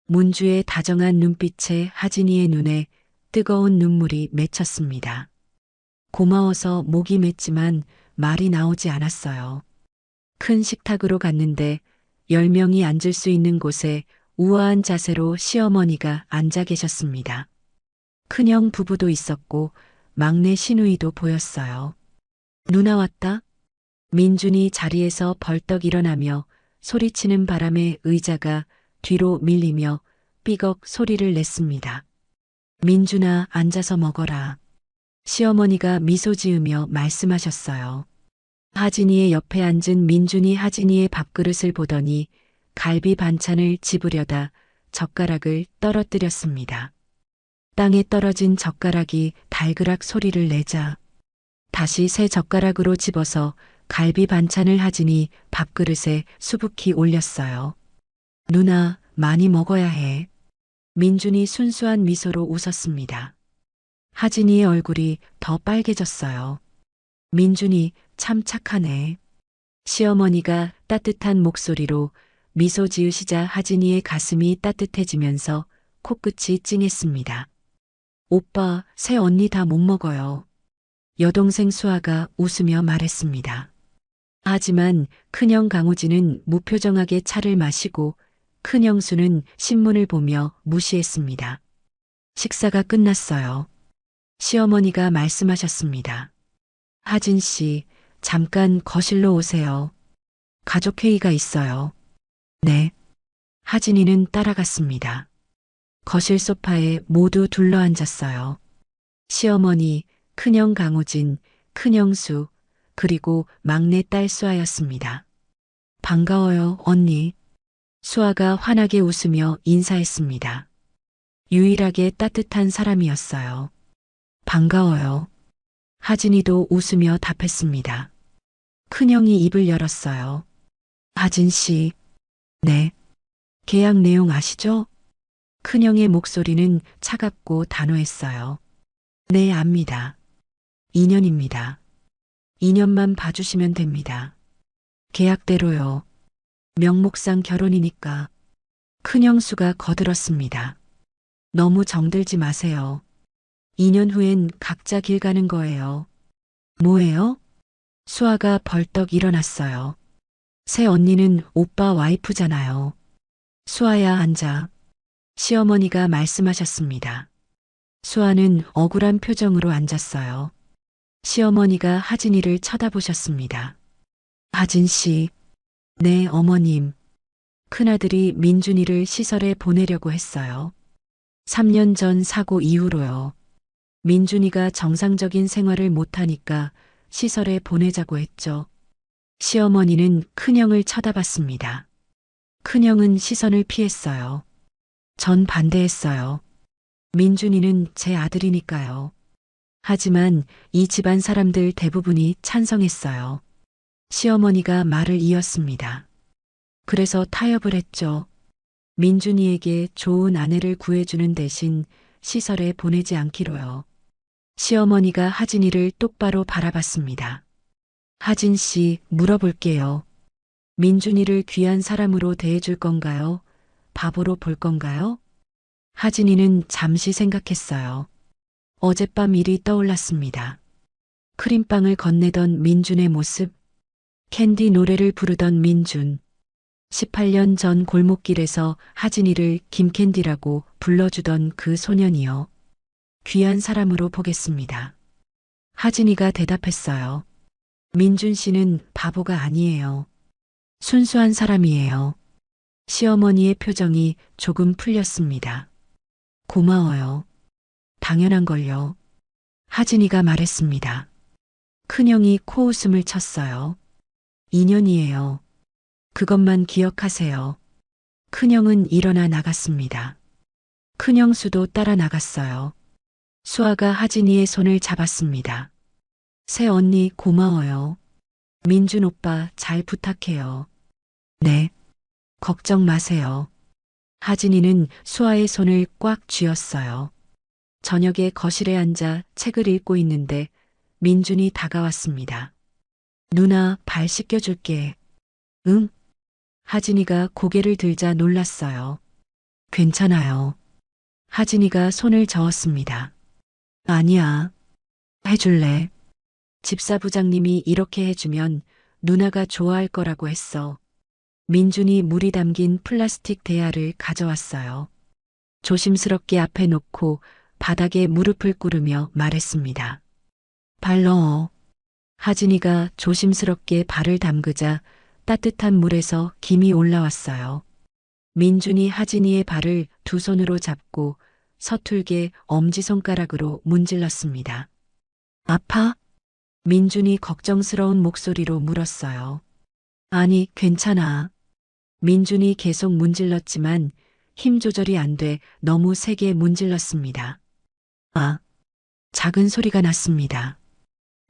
문주의 다정한 눈빛에 하진이의 눈에 뜨거운 눈물이 맺혔습니다. 고마워서 목이 맸지만 말이 나오지 않았어요. 큰 식탁으로 갔는데 10명이 앉을 수 있는 곳에 우아한 자세로 시어머니가 앉아 계셨습니다. 큰형 부부도 있었고 막내 시누이도 보였어요. 누나 왔다? 민준이 자리에서 벌떡 일어나며 소리치는 바람에 의자가 뒤로 밀리며 삐걱 소리를 냈습니다. 민준아, 앉아서 먹어라. 시어머니가 미소 지으며 말씀하셨어요. 하진이의 옆에 앉은 민준이 하진이의 밥그릇을 보더니 갈비 반찬을 집으려다 젓가락을 떨어뜨렸습니다. 땅에 떨어진 젓가락이 달그락 소리를 내자 다시 새 젓가락으로 집어서 갈비 반찬을 하진이 밥그릇에 수북히 올렸어요. 누나, 많이 먹어야 해. 민준이 순수한 미소로 웃었습니다. 하진이의 얼굴이 더 빨개졌어요. 민준이 참 착하네. 시어머니가 따뜻한 목소리로 미소 지으시자 하진이의 가슴이 따뜻해지면서 코끝이 찡했습니다. 오빠, 새 언니 다 못 먹어요. 여동생 수아가 웃으며 말했습니다. 하지만 큰형 강우진은 무표정하게 차를 마시고 큰형수는 신문을 보며 무시했습니다. 식사가 끝났어요. 시어머니가 말씀하셨습니다. 하진 씨, 잠깐 거실로 오세요. 가족회의가 있어요. 네. 하진이는 따라갔습니다. 거실 소파에 모두 둘러앉았어요. 시어머니, 큰형 강우진, 큰형수, 그리고 막내딸 수아였습니다. 반가워요, 언니. 수아가 환하게 웃으며 인사했습니다. 유일하게 따뜻한 사람이었어요. 반가워요. 하진이도 웃으며 답했습니다. 큰형이 입을 열었어요. 하진 씨. 네. 계약 내용 아시죠? 큰형의 목소리는 차갑고 단호했어요. 네, 압니다. 2년입니다. 2년만 봐주시면 됩니다. 계약대로요. 명목상 결혼이니까. 큰형수가 거들었습니다. 너무 정들지 마세요. 2년 후엔 각자 길 가는 거예요. 뭐예요? 수아가 벌떡 일어났어요. 새 언니는 오빠 와이프잖아요. 수아야, 앉아. 시어머니가 말씀하셨습니다. 수아는 억울한 표정으로 앉았어요. 시어머니가 하진이를 쳐다보셨습니다. 하진 씨. 네, 어머님. 큰아들이 민준이를 시설에 보내려고 했어요. 3년 전 사고 이후로요. 민준이가 정상적인 생활을 못하니까 시설에 보내자고 했죠. 시어머니는 큰형을 쳐다봤습니다. 큰형은 시선을 피했어요. 전 반대했어요. 민준이는 제 아들이니까요. 하지만 이 집안 사람들 대부분이 찬성했어요. 시어머니가 말을 이었습니다. 그래서 타협을 했죠. 민준이에게 좋은 아내를 구해주는 대신 시설에 보내지 않기로요. 시어머니가 하진이를 똑바로 바라봤습니다. 하진 씨, 물어볼게요. 민준이를 귀한 사람으로 대해줄 건가요? 바보로 볼 건가요? 하진이는 잠시 생각했어요. 어젯밤 일이 떠올랐습니다. 크림빵을 건네던 민준의 모습, 캔디 노래를 부르던 민준. 18년 전 골목길에서 하진이를 김캔디라고 불러주던 그 소년이요. 귀한 사람으로 보겠습니다. 하진이가 대답했어요. 민준 씨는 바보가 아니에요. 순수한 사람이에요. 시어머니의 표정이 조금 풀렸습니다. 고마워요. 당연한 걸요. 하진이가 말했습니다. 큰형이 코웃음을 쳤어요. 인연이에요. 그것만 기억하세요. 큰형은 일어나 나갔습니다. 큰형수도 따라 나갔어요. 수아가 하진이의 손을 잡았습니다. 새 언니 고마워요. 민준 오빠 잘 부탁해요. 네. 걱정 마세요. 하진이는 수아의 손을 꽉 쥐었어요. 저녁에 거실에 앉아 책을 읽고 있는데 민준이 다가왔습니다. 누나 발 씻겨줄게. 응? 하진이가 고개를 들자 놀랐어요. 괜찮아요. 하진이가 손을 저었습니다. 아니야. 해줄래. 집사부장님이 이렇게 해주면 누나가 좋아할 거라고 했어. 민준이 물이 담긴 플라스틱 대야를 가져왔어요. 조심스럽게 앞에 놓고 바닥에 무릎을 꿇으며 말했습니다. 발 넣어. 하진이가 조심스럽게 발을 담그자 따뜻한 물에서 김이 올라왔어요. 민준이 하진이의 발을 두 손으로 잡고 서툴게 엄지손가락으로 문질렀습니다. 아파? 민준이 걱정스러운 목소리로 물었어요. 아니, 괜찮아. 민준이 계속 문질렀지만 힘 조절이 안 돼 너무 세게 문질렀습니다. 아, 작은 소리가 났습니다.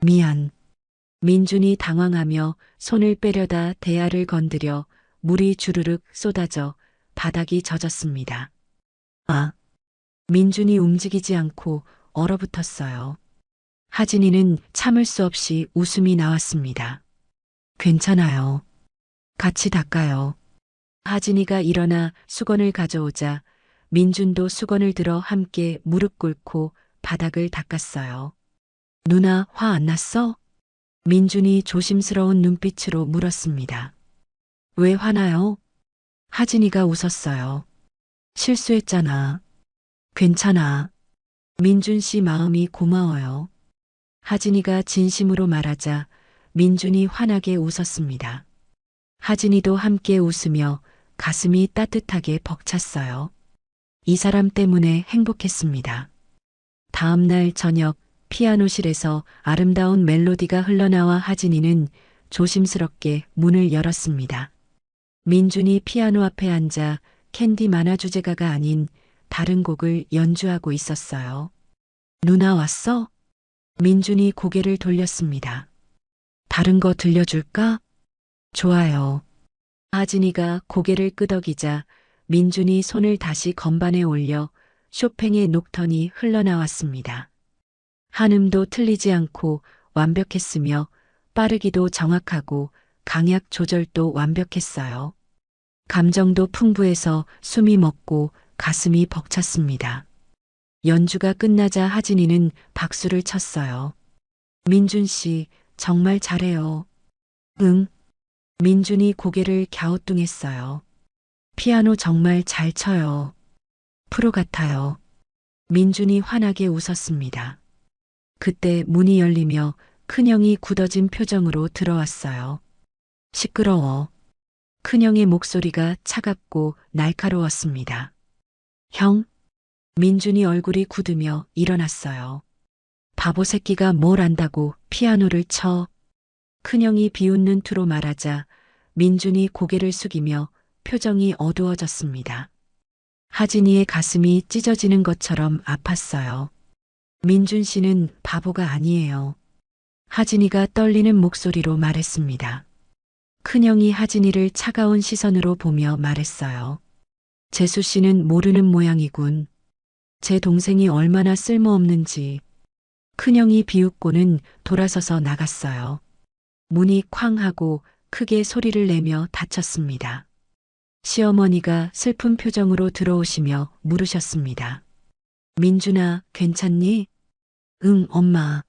미안. 민준이 당황하며 손을 빼려다 대야를 건드려 물이 주르륵 쏟아져 바닥이 젖었습니다. 아, 민준이 움직이지 않고 얼어붙었어요. 하진이는 참을 수 없이 웃음이 나왔습니다. 괜찮아요. 같이 닦아요. 하진이가 일어나 수건을 가져오자 민준도 수건을 들어 함께 무릎 꿇고 바닥을 닦았어요. 누나 화 안 났어? 민준이 조심스러운 눈빛으로 물었습니다. 왜 화나요? 하진이가 웃었어요. 실수했잖아. 괜찮아. 민준 씨 마음이 고마워요. 하진이가 진심으로 말하자 민준이 환하게 웃었습니다. 하진이도 함께 웃으며 가슴이 따뜻하게 벅찼어요. 이 사람 때문에 행복했습니다. 다음 날 저녁 피아노실에서 아름다운 멜로디가 흘러나와 하진이는 조심스럽게 문을 열었습니다. 민준이 피아노 앞에 앉아 캔디 만화 주제가가 아닌 다른 곡을 연주하고 있었어요. 누나 왔어? 민준이 고개를 돌렸습니다. 다른 거 들려줄까? 좋아요. 하진이가 고개를 끄덕이자 민준이 손을 다시 건반에 올려 쇼팽의 녹턴이 흘러나왔습니다. 한음도 틀리지 않고 완벽했으며 빠르기도 정확하고 강약 조절도 완벽했어요. 감정도 풍부해서 숨이 멎고 가슴이 벅찼습니다. 연주가 끝나자 하진이는 박수를 쳤어요. 민준 씨, 정말 잘해요. 응. 민준이 고개를 갸우뚱했어요. 피아노 정말 잘 쳐요. 프로 같아요. 민준이 환하게 웃었습니다. 그때 문이 열리며 큰형이 굳어진 표정으로 들어왔어요. 시끄러워. 큰형의 목소리가 차갑고 날카로웠습니다. 형? 민준이 얼굴이 굳으며 일어났어요. 바보 새끼가 뭘 안다고 피아노를 쳐. 큰형이 비웃는 투로 말하자 민준이 고개를 숙이며 표정이 어두워졌습니다. 하진이의 가슴이 찢어지는 것처럼 아팠어요. 민준 씨는 바보가 아니에요. 하진이가 떨리는 목소리로 말했습니다. 큰형이 하진이를 차가운 시선으로 보며 말했어요. 재수 씨는 모르는 모양이군. 제 동생이 얼마나 쓸모없는지. 큰형이 비웃고는 돌아서서 나갔어요. 문이 쾅 하고 크게 소리를 내며 닫혔습니다. 시어머니가 슬픈 표정으로 들어오시며 물으셨습니다. 민준아, 괜찮니? 응, 엄마.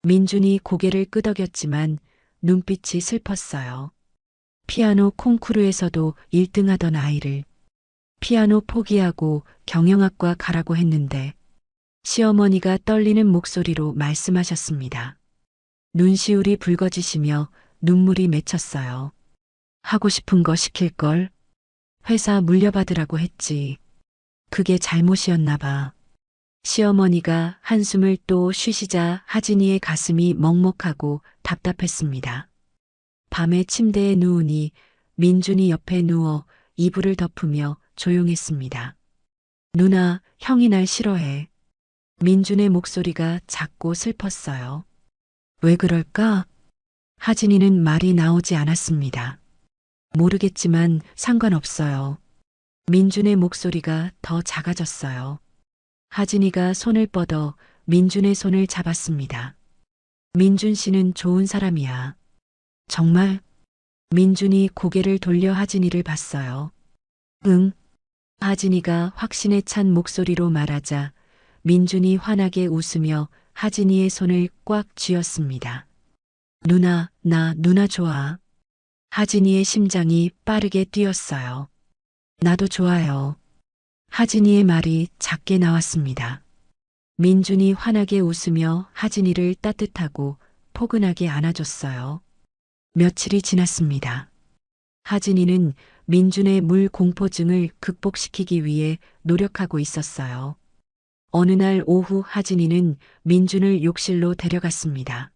민준이 고개를 끄덕였지만 눈빛이 슬펐어요. 피아노 콩쿠르에서도 1등하던 아이를 피아노 포기하고 경영학과 가라고 했는데 시어머니가 떨리는 목소리로 말씀하셨습니다. 눈시울이 붉어지시며 눈물이 맺혔어요. 하고 싶은 거 시킬걸? 회사 물려받으라고 했지. 그게 잘못이었나 봐. 시어머니가 한숨을 또 쉬시자 하진이의 가슴이 먹먹하고 답답했습니다. 밤에 침대에 누우니 민준이 옆에 누워 이불을 덮으며 조용했습니다. 누나, 형이 날 싫어해. 민준의 목소리가 작고 슬펐어요. 왜 그럴까? 하진이는 말이 나오지 않았습니다. 모르겠지만 상관없어요. 민준의 목소리가 더 작아졌어요. 하진이가 손을 뻗어 민준의 손을 잡았습니다. 민준 씨는 좋은 사람이야. 정말? 민준이 고개를 돌려 하진이를 봤어요. 응. 하진이가 확신에 찬 목소리로 말하자 민준이 환하게 웃으며 하진이의 손을 꽉 쥐었습니다. 누나, 나 누나 좋아. 하진이의 심장이 빠르게 뛰었어요. 나도 좋아요. 하진이의 말이 작게 나왔습니다. 민준이 환하게 웃으며 하진이를 따뜻하고 포근하게 안아줬어요. 며칠이 지났습니다. 하진이는 민준의 물 공포증을 극복시키기 위해 노력하고 있었어요. 어느 날 오후 하진이는 민준을 욕실로 데려갔습니다.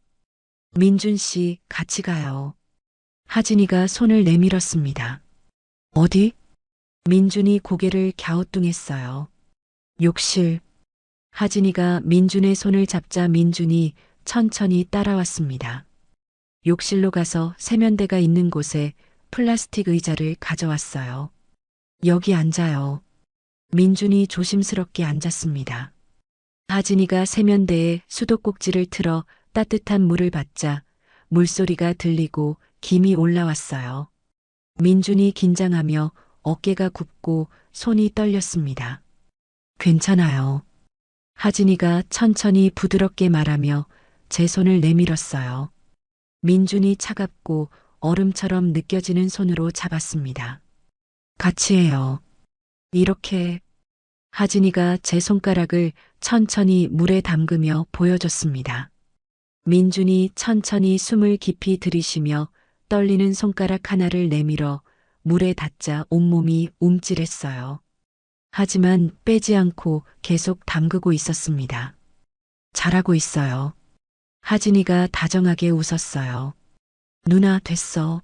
민준 씨, 같이 가요. 하진이가 손을 내밀었습니다. 어디? 민준이 고개를 갸우뚱했어요. 욕실. 하진이가 민준의 손을 잡자 민준이 천천히 따라왔습니다. 욕실로 가서 세면대가 있는 곳에 플라스틱 의자를 가져왔어요. 여기 앉아요. 민준이 조심스럽게 앉았습니다. 하진이가 세면대에 수도꼭지를 틀어 따뜻한 물을 받자 물소리가 들리고 김이 올라왔어요. 민준이 긴장하며 어깨가 굽고 손이 떨렸습니다. 괜찮아요. 하진이가 천천히 부드럽게 말하며 제 손을 내밀었어요. 민준이 차갑고 얼음처럼 느껴지는 손으로 잡았습니다. 같이 해요. 이렇게. 하진이가 제 손가락을 천천히 물에 담그며 보여줬습니다. 민준이 천천히 숨을 깊이 들이쉬며 떨리는 손가락 하나를 내밀어 물에 닿자 온몸이 움찔했어요. 하지만 빼지 않고 계속 담그고 있었습니다. 잘하고 있어요. 하진이가 다정하게 웃었어요. 누나, 됐어.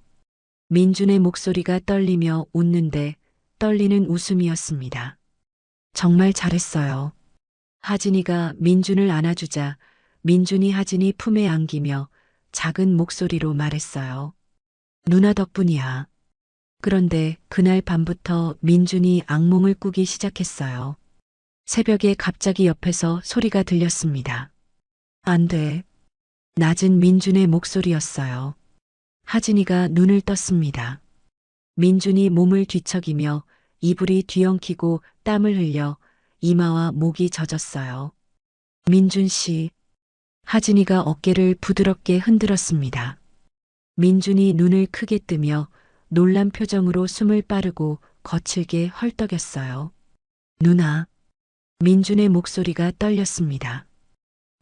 민준의 목소리가 떨리며 웃는데 떨리는 웃음이었습니다. 정말 잘했어요. 하진이가 민준을 안아주자 민준이 하진이 품에 안기며 작은 목소리로 말했어요. 누나 덕분이야. 그런데 그날 밤부터 민준이 악몽을 꾸기 시작했어요. 새벽에 갑자기 옆에서 소리가 들렸습니다. 안 돼. 낮은 민준의 목소리였어요. 하진이가 눈을 떴습니다. 민준이 몸을 뒤척이며 이불이 뒤엉키고 땀을 흘려 이마와 목이 젖었어요. 민준 씨. 하진이가 어깨를 부드럽게 흔들었습니다. 민준이 눈을 크게 뜨며 놀란 표정으로 숨을 빠르고 거칠게 헐떡였어요. 누나. 민준의 목소리가 떨렸습니다.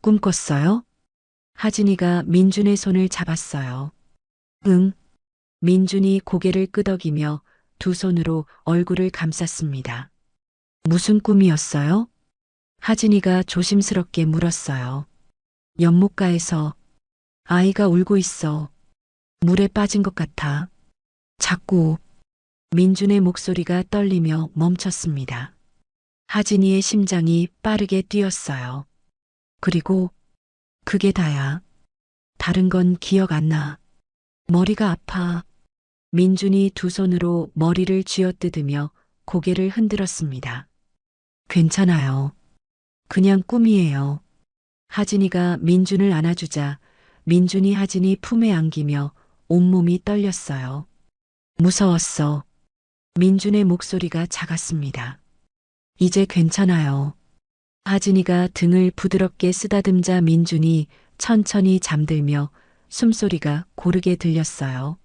꿈 꿨어요? 하진이가 민준의 손을 잡았어요. 응. 민준이 고개를 끄덕이며 두 손으로 얼굴을 감쌌습니다. 무슨 꿈이었어요? 하진이가 조심스럽게 물었어요. 연못가에서 아이가 울고 있어. 물에 빠진 것 같아. 자꾸. 민준의 목소리가 떨리며 멈췄습니다. 하진이의 심장이 빠르게 뛰었어요. 그리고 그게 다야. 다른 건 기억 안 나. 머리가 아파. 민준이 두 손으로 머리를 쥐어뜯으며 고개를 흔들었습니다. 괜찮아요. 그냥 꿈이에요. 하진이가 민준을 안아주자 민준이 하진이 품에 안기며 온몸이 떨렸어요. 무서웠어. 민준의 목소리가 작았습니다. 이제 괜찮아요. 하진이가 등을 부드럽게 쓰다듬자 민준이 천천히 잠들며 숨소리가 고르게 들렸어요.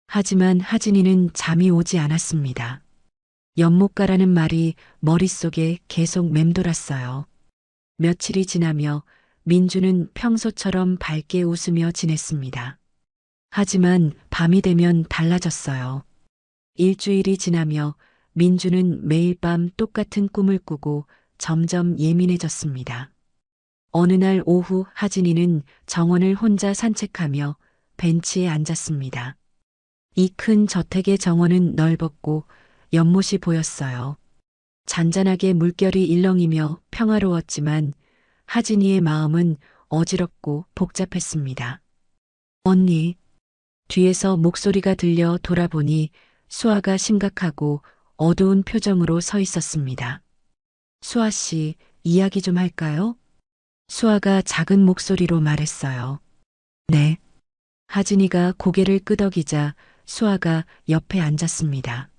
하지만 하진이는 잠이 오지 않았습니다. 연못 가라는 말이 머릿속에 계속 맴돌았어요. 며칠이 지나며 민주는 평소처럼 밝게 웃으며 지냈습니다. 하지만 밤이 되면 달라졌어요. 일주일이 지나며 민주는 매일 밤 똑같은 꿈을 꾸고 점점 예민해졌습니다. 어느 날 오후 하진이는 정원을 혼자 산책하며 벤치에 앉았습니다. 이 큰 저택의 정원은 넓었고 연못이 보였어요. 잔잔하게 물결이 일렁이며 평화로웠지만 하진이의 마음은 어지럽고 복잡했습니다. 언니, 뒤에서 목소리가 들려 돌아보니 수아가 심각하고 어두운 표정으로 서 있었습니다. 수아 씨, 이야기 좀 할까요? 수아가 작은 목소리로 말했어요. 네. 하진이가 고개를 끄덕이자 수아가 옆에 앉았습니다.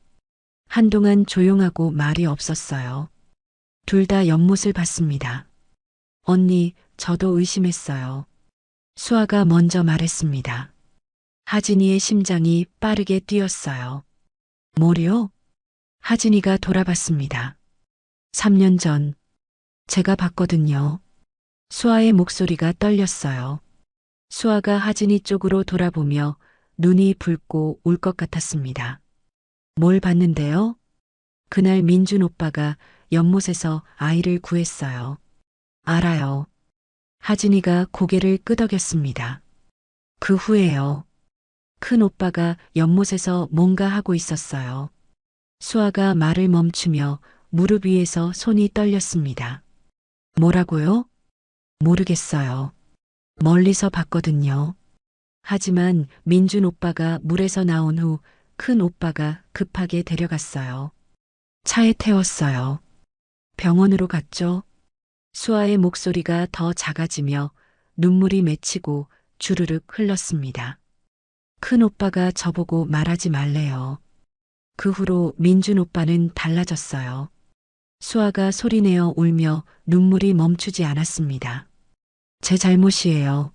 한동안 조용하고 말이 없었어요. 둘 다 연못을 봤습니다. 언니, 저도 의심했어요. 수아가 먼저 말했습니다. 하진이의 심장이 빠르게 뛰었어요. 뭐요? 하진이가 돌아봤습니다. 3년 전, 제가 봤거든요. 수아의 목소리가 떨렸어요. 수아가 하진이 쪽으로 돌아보며 눈이 붉고 울 것 같았습니다. 뭘 봤는데요? 그날 민준 오빠가 연못에서 아이를 구했어요. 알아요. 하진이가 고개를 끄덕였습니다. 그 후에요. 큰 오빠가 연못에서 뭔가 하고 있었어요. 수아가 말을 멈추며 무릎 위에서 손이 떨렸습니다. 뭐라고요? 모르겠어요. 멀리서 봤거든요. 하지만 민준 오빠가 물에서 나온 후 큰 오빠가 급하게 데려갔어요. 차에 태웠어요. 병원으로 갔죠. 수아의 목소리가 더 작아지며 눈물이 맺히고 주르륵 흘렀습니다. 큰 오빠가 저보고 말하지 말래요. 그 후로 민준 오빠는 달라졌어요. 수아가 소리내어 울며 눈물이 멈추지 않았습니다. 제 잘못이에요.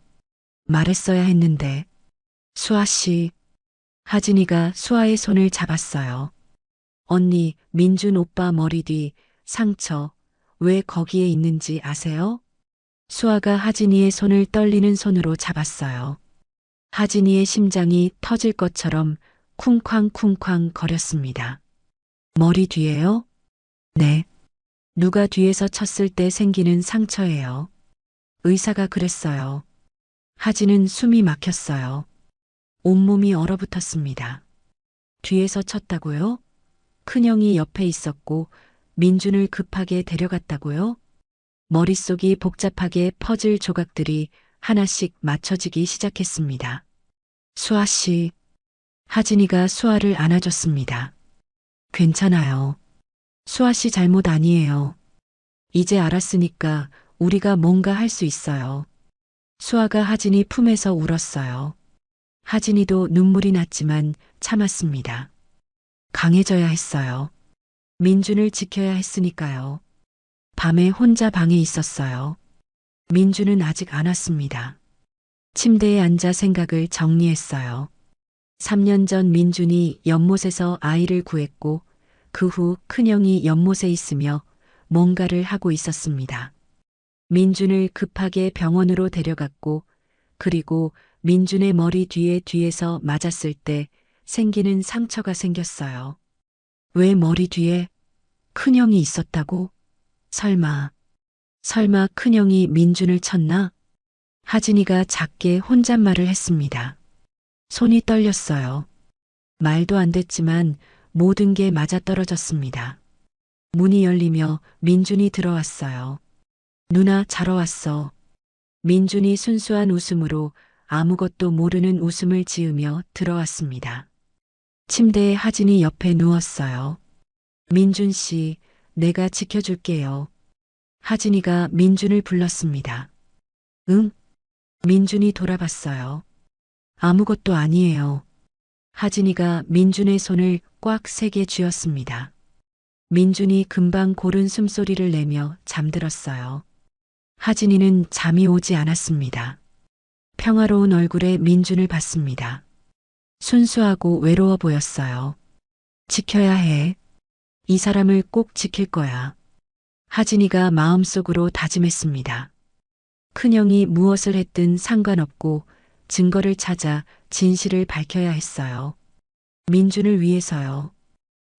말했어야 했는데. 수아 씨. 하진이가 수아의 손을 잡았어요. 언니, 민준 오빠 머리 뒤 상처 왜 거기에 있는지 아세요? 수아가 하진이의 손을 떨리는 손으로 잡았어요. 하진이의 심장이 터질 것처럼 쿵쾅쿵쾅 거렸습니다. 머리 뒤에요? 네. 누가 뒤에서 쳤을 때 생기는 상처예요. 의사가 그랬어요. 하진은 숨이 막혔어요. 온몸이 얼어붙었습니다. 뒤에서 쳤다고요? 큰형이 옆에 있었고 민준을 급하게 데려갔다고요? 머릿속이 복잡하게 퍼즐 조각들이 하나씩 맞춰지기 시작했습니다. 수아 씨. 하진이가 수아를 안아줬습니다. 괜찮아요. 수아 씨 잘못 아니에요. 이제 알았으니까 우리가 뭔가 할 수 있어요. 수아가 하진이 품에서 울었어요. 하진이도 눈물이 났지만 참았습니다. 강해져야 했어요. 민준을 지켜야 했으니까요. 밤에 혼자 방에 있었어요. 민준은 아직 안 왔습니다. 침대에 앉아 생각을 정리했어요. 3년 전 민준이 연못에서 아이를 구했고 그 후 큰형이 연못에 있으며 뭔가를 하고 있었습니다. 민준을 급하게 병원으로 데려갔고 그리고 민준의 머리 뒤에서 맞았을 때 생기는 상처가 생겼어요. 왜 머리 뒤에 큰형이 있었다고? 설마 큰형이 민준을 쳤나? 하진이가 작게 혼잣말을 했습니다. 손이 떨렸어요. 말도 안 됐지만 모든 게 맞아떨어졌습니다. 문이 열리며 민준이 들어왔어요. 누나 자러 왔어. 민준이 순수한 웃음으로 아무것도 모르는 웃음을 지으며 들어왔습니다. 침대에 하진이 옆에 누웠어요. 민준 씨, 내가 지켜줄게요. 하진이가 민준을 불렀습니다. 응? 민준이 돌아봤어요. 아무것도 아니에요. 하진이가 민준의 손을 꽉 세게 쥐었습니다. 민준이 금방 고른 숨소리를 내며 잠들었어요. 하진이는 잠이 오지 않았습니다. 평화로운 얼굴에 민준을 봤습니다. 순수하고 외로워 보였어요. 지켜야 해. 이 사람을 꼭 지킬 거야. 하진이가 마음속으로 다짐했습니다. 큰형이 무엇을 했든 상관없고 증거를 찾아 진실을 밝혀야 했어요. 민준을 위해서요.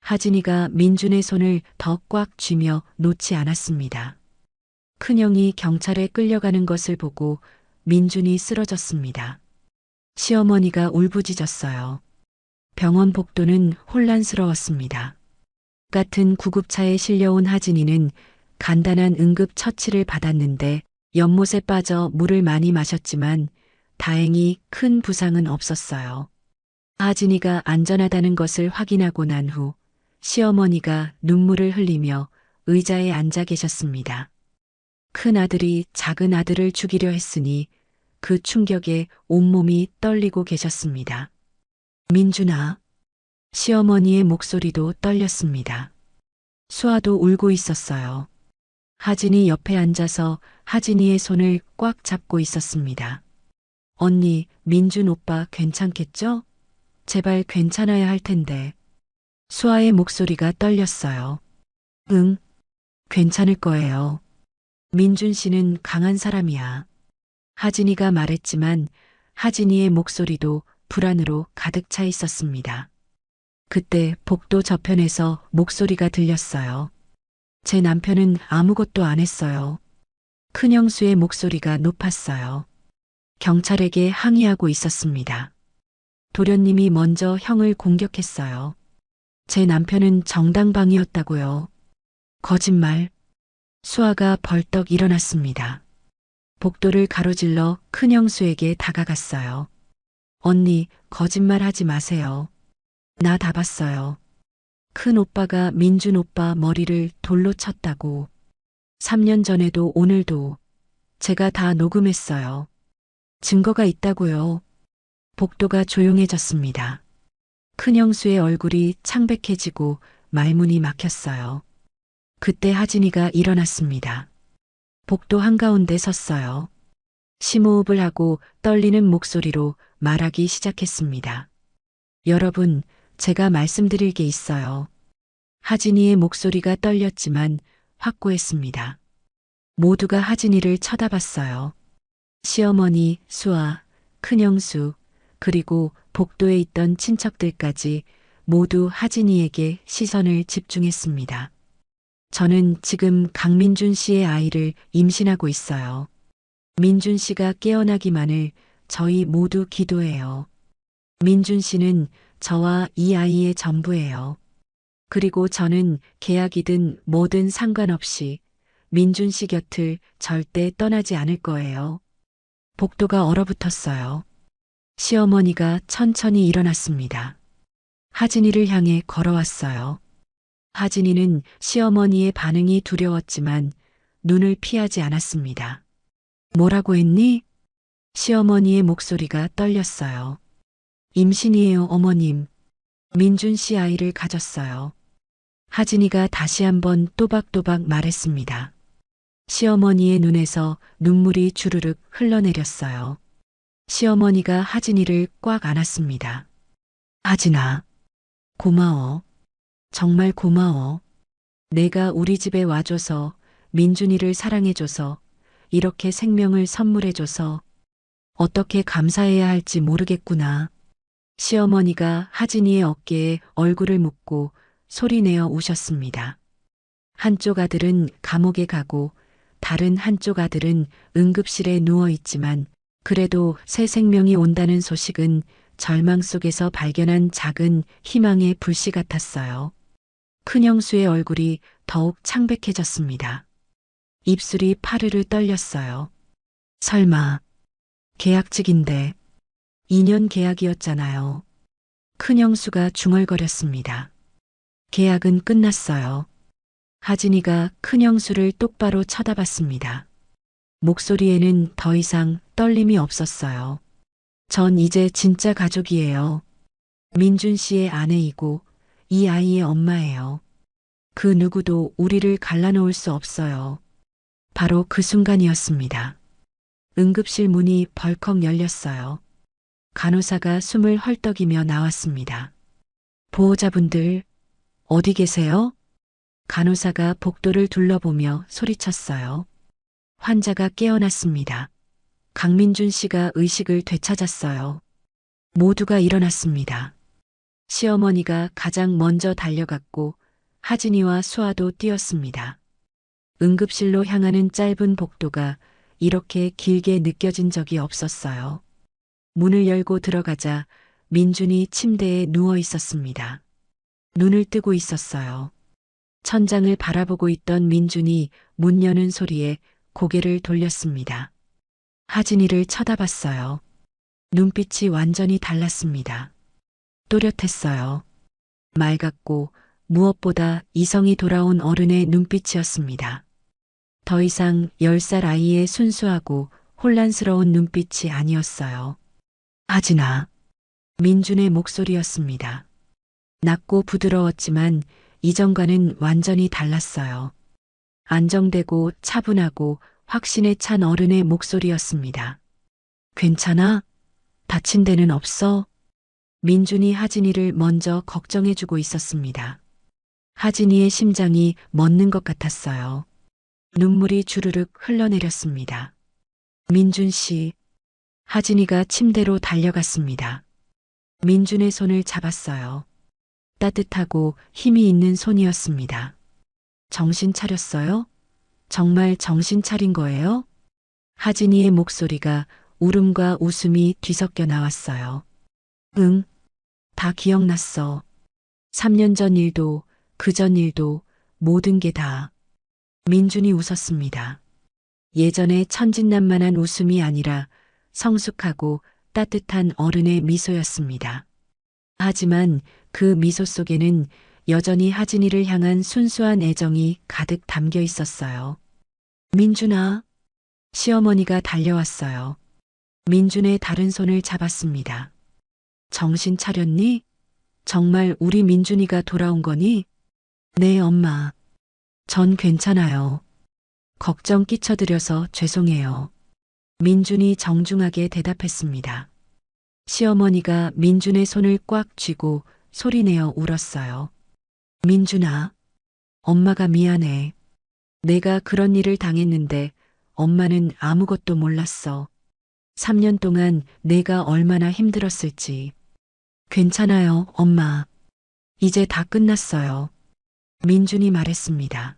하진이가 민준의 손을 더 꽉 쥐며 놓지 않았습니다. 큰형이 경찰에 끌려가는 것을 보고 민준이 쓰러졌습니다. 시어머니가 울부짖었어요. 병원 복도는 혼란스러웠습니다. 같은 구급차에 실려온 하진이는 간단한 응급 처치를 받았는데 연못에 빠져 물을 많이 마셨지만 다행히 큰 부상은 없었어요. 하진이가 안전하다는 것을 확인하고 난 후 시어머니가 눈물을 흘리며 의자에 앉아 계셨습니다. 큰 아들이 작은 아들을 죽이려 했으니 그 충격에 온몸이 떨리고 계셨습니다. 민준아. 시어머니의 목소리도 떨렸습니다. 수아도 울고 있었어요. 하진이 옆에 앉아서 하진이의 손을 꽉 잡고 있었습니다. 언니, 민준 오빠 괜찮겠죠? 제발 괜찮아야 할 텐데. 수아의 목소리가 떨렸어요. 응, 괜찮을 거예요. 민준 씨는 강한 사람이야. 하진이가 말했지만 하진이의 목소리도 불안으로 가득 차 있었습니다. 그때 복도 저편에서 목소리가 들렸어요. 제 남편은 아무것도 안 했어요. 큰형수의 목소리가 높았어요. 경찰에게 항의하고 있었습니다. 도련님이 먼저 형을 공격했어요. 제 남편은 정당방위였다고요. 거짓말. 수아가 벌떡 일어났습니다. 복도를 가로질러 큰형수에게 다가갔어요. 언니, 거짓말하지 마세요. 나 다 봤어요. 큰 오빠가 민준 오빠 머리를 돌로 쳤다고. 3년 전에도 오늘도 제가 다 녹음했어요. 증거가 있다고요. 복도가 조용해졌습니다. 큰형수의 얼굴이 창백해지고 말문이 막혔어요. 그때 하진이가 일어났습니다. 복도 한가운데 섰어요. 심호흡을 하고 떨리는 목소리로 말하기 시작했습니다. 여러분, 제가 말씀드릴 게 있어요. 하진이의 목소리가 떨렸지만 확고했습니다. 모두가 하진이를 쳐다봤어요. 시어머니, 수아, 큰형수, 그리고 복도에 있던 친척들까지 모두 하진이에게 시선을 집중했습니다. 저는 지금 강민준 씨의 아이를 임신하고 있어요. 민준 씨가 깨어나기만을 저희 모두 기도해요. 민준 씨는 저와 이 아이의 전부예요. 그리고 저는 계약이든 뭐든 상관없이 민준 씨 곁을 절대 떠나지 않을 거예요. 복도가 얼어붙었어요. 시어머니가 천천히 일어났습니다. 하진이를 향해 걸어왔어요. 하진이는 시어머니의 반응이 두려웠지만 눈을 피하지 않았습니다. 뭐라고 했니? 시어머니의 목소리가 떨렸어요. 임신이에요, 어머님. 민준 씨 아이를 가졌어요. 하진이가 다시 한번 또박또박 말했습니다. 시어머니의 눈에서 눈물이 주르륵 흘러내렸어요. 시어머니가 하진이를 꽉 안았습니다. 하진아, 고마워. 정말 고마워. 내가 우리 집에 와줘서, 민준이를 사랑해줘서, 이렇게 생명을 선물해줘서 어떻게 감사해야 할지 모르겠구나. 시어머니가 하진이의 어깨에 얼굴을 묻고 소리내어 우셨습니다. 한쪽 아들은 감옥에 가고 다른 한쪽 아들은 응급실에 누워 있지만 그래도 새 생명이 온다는 소식은 절망 속에서 발견한 작은 희망의 불씨 같았어요. 큰형수의 얼굴이 더욱 창백해졌습니다. 입술이 파르르 떨렸어요. 설마, 계약직인데 2년 계약이었잖아요. 큰형수가 중얼거렸습니다. 계약은 끝났어요. 하진이가 큰형수를 똑바로 쳐다봤습니다. 목소리에는 더 이상 떨림이 없었어요. 전 이제 진짜 가족이에요. 민준 씨의 아내이고 이 아이의 엄마예요. 그 누구도 우리를 갈라놓을 수 없어요. 바로 그 순간이었습니다. 응급실 문이 벌컥 열렸어요. 간호사가 숨을 헐떡이며 나왔습니다. 보호자분들, 어디 계세요? 간호사가 복도를 둘러보며 소리쳤어요. 환자가 깨어났습니다. 강민준 씨가 의식을 되찾았어요. 모두가 일어났습니다. 시어머니가 가장 먼저 달려갔고 하진이와 수아도 뛰었습니다. 응급실로 향하는 짧은 복도가 이렇게 길게 느껴진 적이 없었어요. 문을 열고 들어가자 민준이 침대에 누워 있었습니다. 눈을 뜨고 있었어요. 천장을 바라보고 있던 민준이 문 여는 소리에 고개를 돌렸습니다. 하진이를 쳐다봤어요. 눈빛이 완전히 달랐습니다. 또렷했어요. 맑았고 무엇보다 이성이 돌아온 어른의 눈빛이었습니다. 더 이상 10살 아이의 순수하고 혼란스러운 눈빛이 아니었어요. 하진아. 민준의 목소리였습니다. 낮고 부드러웠지만 이전과는 완전히 달랐어요. 안정되고 차분하고 확신에 찬 어른의 목소리였습니다. 괜찮아? 다친 데는 없어? 민준이 하진이를 먼저 걱정해주고 있었습니다. 하진이의 심장이 멎는 것 같았어요. 눈물이 주르륵 흘러내렸습니다. 민준 씨, 하진이가 침대로 달려갔습니다. 민준의 손을 잡았어요. 따뜻하고 힘이 있는 손이었습니다. 정신 차렸어요? 정말 정신 차린 거예요? 하진이의 목소리가 울음과 웃음이 뒤섞여 나왔어요. 응, 다 기억났어. 3년 전 일도, 그 전 일도, 모든 게 다. 민준이 웃었습니다. 예전의 천진난만한 웃음이 아니라 성숙하고 따뜻한 어른의 미소였습니다. 하지만 그 미소 속에는 여전히 하진이를 향한 순수한 애정이 가득 담겨 있었어요. 민준아, 시어머니가 달려왔어요. 민준의 다른 손을 잡았습니다. 정신 차렸니? 정말 우리 민준이가 돌아온 거니? 네, 엄마. 전 괜찮아요. 걱정 끼쳐드려서 죄송해요. 민준이 정중하게 대답했습니다. 시어머니가 민준의 손을 꽉 쥐고 소리내어 울었어요. 민준아, 엄마가 미안해. 내가 그런 일을 당했는데 엄마는 아무것도 몰랐어. 3년 동안 내가 얼마나 힘들었을지. 괜찮아요, 엄마. 이제 다 끝났어요. 민준이 말했습니다.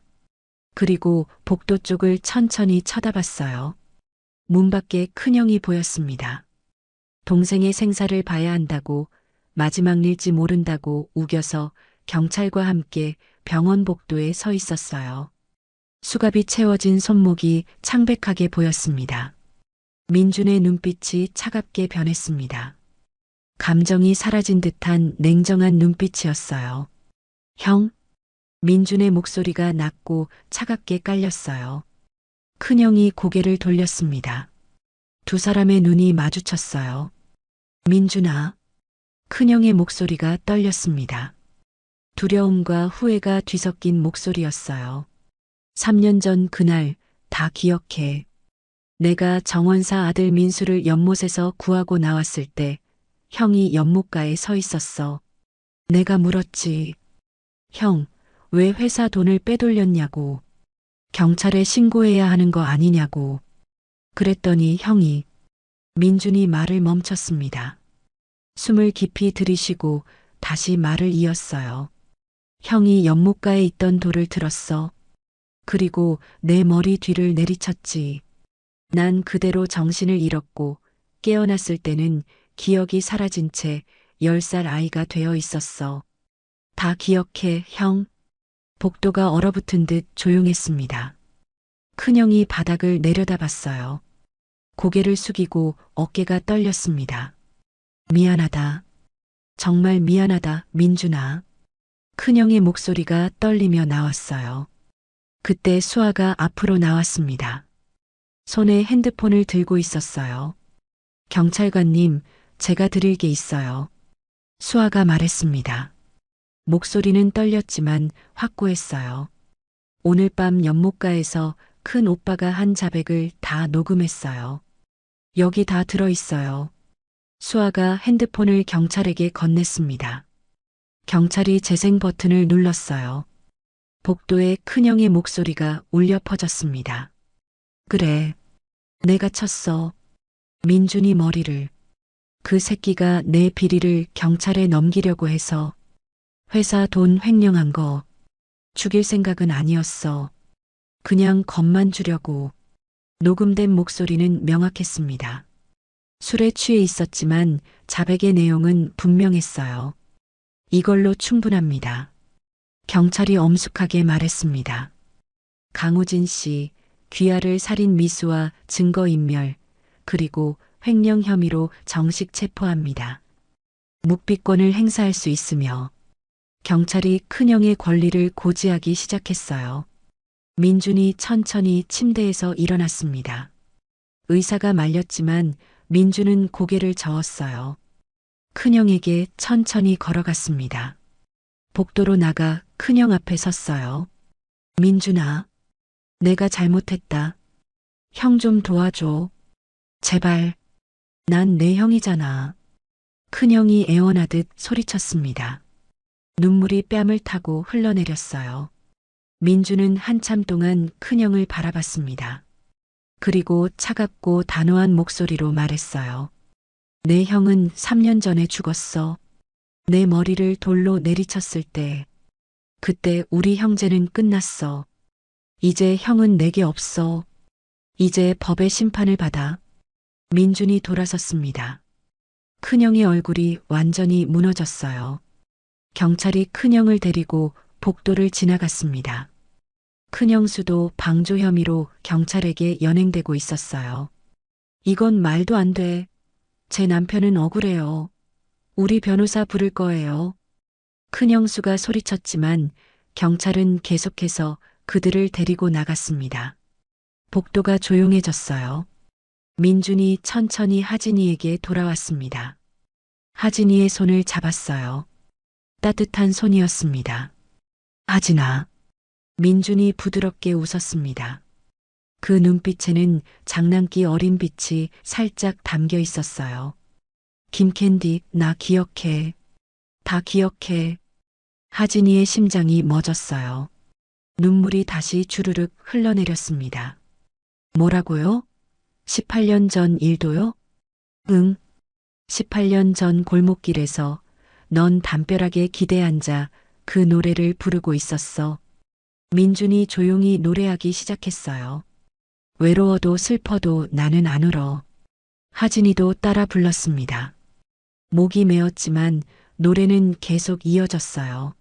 그리고 복도 쪽을 천천히 쳐다봤어요. 문 밖에 큰형이 보였습니다. 동생의 생사를 봐야 한다고 마지막 일지 모른다고 우겨서 경찰과 함께 병원 복도에 서 있었어요. 수갑이 채워진 손목이 창백하게 보였습니다. 민준의 눈빛이 차갑게 변했습니다. 감정이 사라진 듯한 냉정한 눈빛이었어요. 형? 민준의 목소리가 낮고 차갑게 깔렸어요. 큰형이 고개를 돌렸습니다. 두 사람의 눈이 마주쳤어요. 민준아. 큰형의 목소리가 떨렸습니다. 두려움과 후회가 뒤섞인 목소리였어요. 3년 전 그날 다 기억해. 내가 정원사 아들 민수를 연못에서 구하고 나왔을 때 형이 연못가에 서 있었어. 내가 물었지. 형, 왜 회사 돈을 빼돌렸냐고. 경찰에 신고해야 하는 거 아니냐고. 그랬더니 형이. 민준이 말을 멈췄습니다. 숨을 깊이 들이쉬고 다시 말을 이었어요. 형이 연못가에 있던 돌을 들었어. 그리고 내 머리 뒤를 내리쳤지. 난 그대로 정신을 잃었고 깨어났을 때는 기억이 사라진 채 10살 아이가 되어 있었어. 다 기억해, 형. 복도가 얼어붙은 듯 조용했습니다. 큰형이 바닥을 내려다봤어요. 고개를 숙이고 어깨가 떨렸습니다. 미안하다. 정말 미안하다, 민준아. 큰형의 목소리가 떨리며 나왔어요. 그때 수아가 앞으로 나왔습니다. 손에 핸드폰을 들고 있었어요. 경찰관님, 제가 드릴 게 있어요. 수아가 말했습니다. 목소리는 떨렸지만 확고했어요. 오늘 밤 연못가에서 큰 오빠가 한 자백을 다 녹음했어요. 여기 다 들어있어요. 수아가 핸드폰을 경찰에게 건넸습니다. 경찰이 재생 버튼을 눌렀어요. 복도에 큰형의 목소리가 울려 퍼졌습니다. 그래, 내가 쳤어. 민준이 머리를. 그 새끼가 내 비리를 경찰에 넘기려고 해서 회사 돈 횡령한 거 죽일 생각은 아니었어. 그냥 겁만 주려고. 녹음된 목소리는 명확했습니다. 술에 취해 있었지만 자백의 내용은 분명했어요. 이걸로 충분합니다. 경찰이 엄숙하게 말했습니다. 강우진 씨, 귀하를 살인 미수와 증거인멸, 그리고 횡령 혐의로 정식 체포합니다. 묵비권을 행사할 수 있으며 경찰이 큰형의 권리를 고지하기 시작했어요. 민준이 천천히 침대에서 일어났습니다. 의사가 말렸지만 민준은 고개를 저었어요. 큰형에게 천천히 걸어갔습니다. 복도로 나가 큰형 앞에 섰어요. 민준아, 내가 잘못했다. 형 좀 도와줘. 제발. 난 내 형이잖아. 큰형이 애원하듯 소리쳤습니다. 눈물이 뺨을 타고 흘러내렸어요. 민주는 한참 동안 큰형을 바라봤습니다. 그리고 차갑고 단호한 목소리로 말했어요. 내 형은 3년 전에 죽었어. 내 머리를 돌로 내리쳤을 때. 그때 우리 형제는 끝났어. 이제 형은 내게 없어. 이제 법의 심판을 받아. 민준이 돌아섰습니다. 큰형의 얼굴이 완전히 무너졌어요. 경찰이 큰형을 데리고 복도를 지나갔습니다. 큰형수도 방조 혐의로 경찰에게 연행되고 있었어요. 이건 말도 안 돼. 제 남편은 억울해요. 우리 변호사 부를 거예요. 큰형수가 소리쳤지만 경찰은 계속해서 그들을 데리고 나갔습니다. 복도가 조용해졌어요. 민준이 천천히 하진이에게 돌아왔습니다. 하진이의 손을 잡았어요. 따뜻한 손이었습니다. 하진아. 민준이 부드럽게 웃었습니다. 그 눈빛에는 장난기 어린 빛이 살짝 담겨 있었어요. 김캔디, 나 기억해. 다 기억해. 하진이의 심장이 멎었어요. 눈물이 다시 주르륵 흘러내렸습니다. 뭐라고요? 18년 전 일도요? 응. 18년 전 골목길에서 넌 담벼락에 기대 앉아 그 노래를 부르고 있었어. 민준이 조용히 노래하기 시작했어요. 외로워도 슬퍼도 나는 안 울어. 하진이도 따라 불렀습니다. 목이 메었지만 노래는 계속 이어졌어요.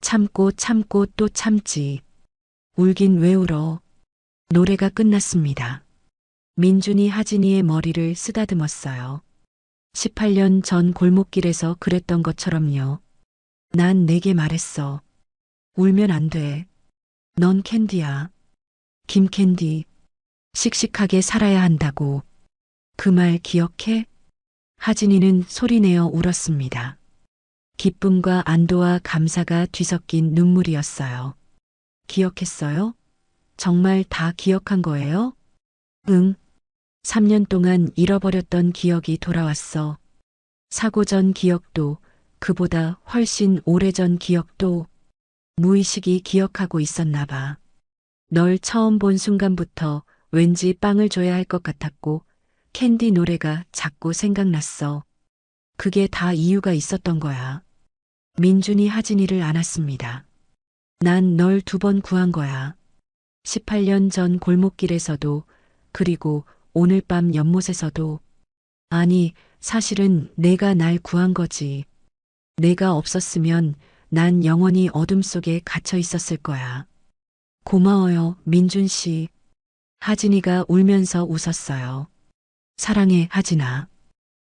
참고 참고 또 참지. 울긴 왜 울어. 노래가 끝났습니다. 민준이 하진이의 머리를 쓰다듬었어요. 18년 전 골목길에서 그랬던 것처럼요. 난 내게 말했어. 울면 안 돼. 넌 캔디야. 김캔디. 씩씩하게 살아야 한다고. 그 말 기억해? 하진이는 소리내어 울었습니다. 기쁨과 안도와 감사가 뒤섞인 눈물이었어요. 기억했어요? 정말 다 기억한 거예요? 응. 3년 동안 잃어버렸던 기억이 돌아왔어. 사고 전 기억도, 그보다 훨씬 오래전 기억도 무의식이 기억하고 있었나 봐. 널 처음 본 순간부터 왠지 빵을 줘야 할 것 같았고 캔디 노래가 자꾸 생각났어. 그게 다 이유가 있었던 거야. 민준이 하진이를 안았습니다. 난 널 2번 구한 거야. 18년 전 골목길에서도 그리고 오늘 밤 연못에서도. 아니, 사실은 내가 날 구한 거지. 내가 없었으면 난 영원히 어둠 속에 갇혀 있었을 거야. 고마워요, 민준 씨. 하진이가 울면서 웃었어요. 사랑해, 하진아.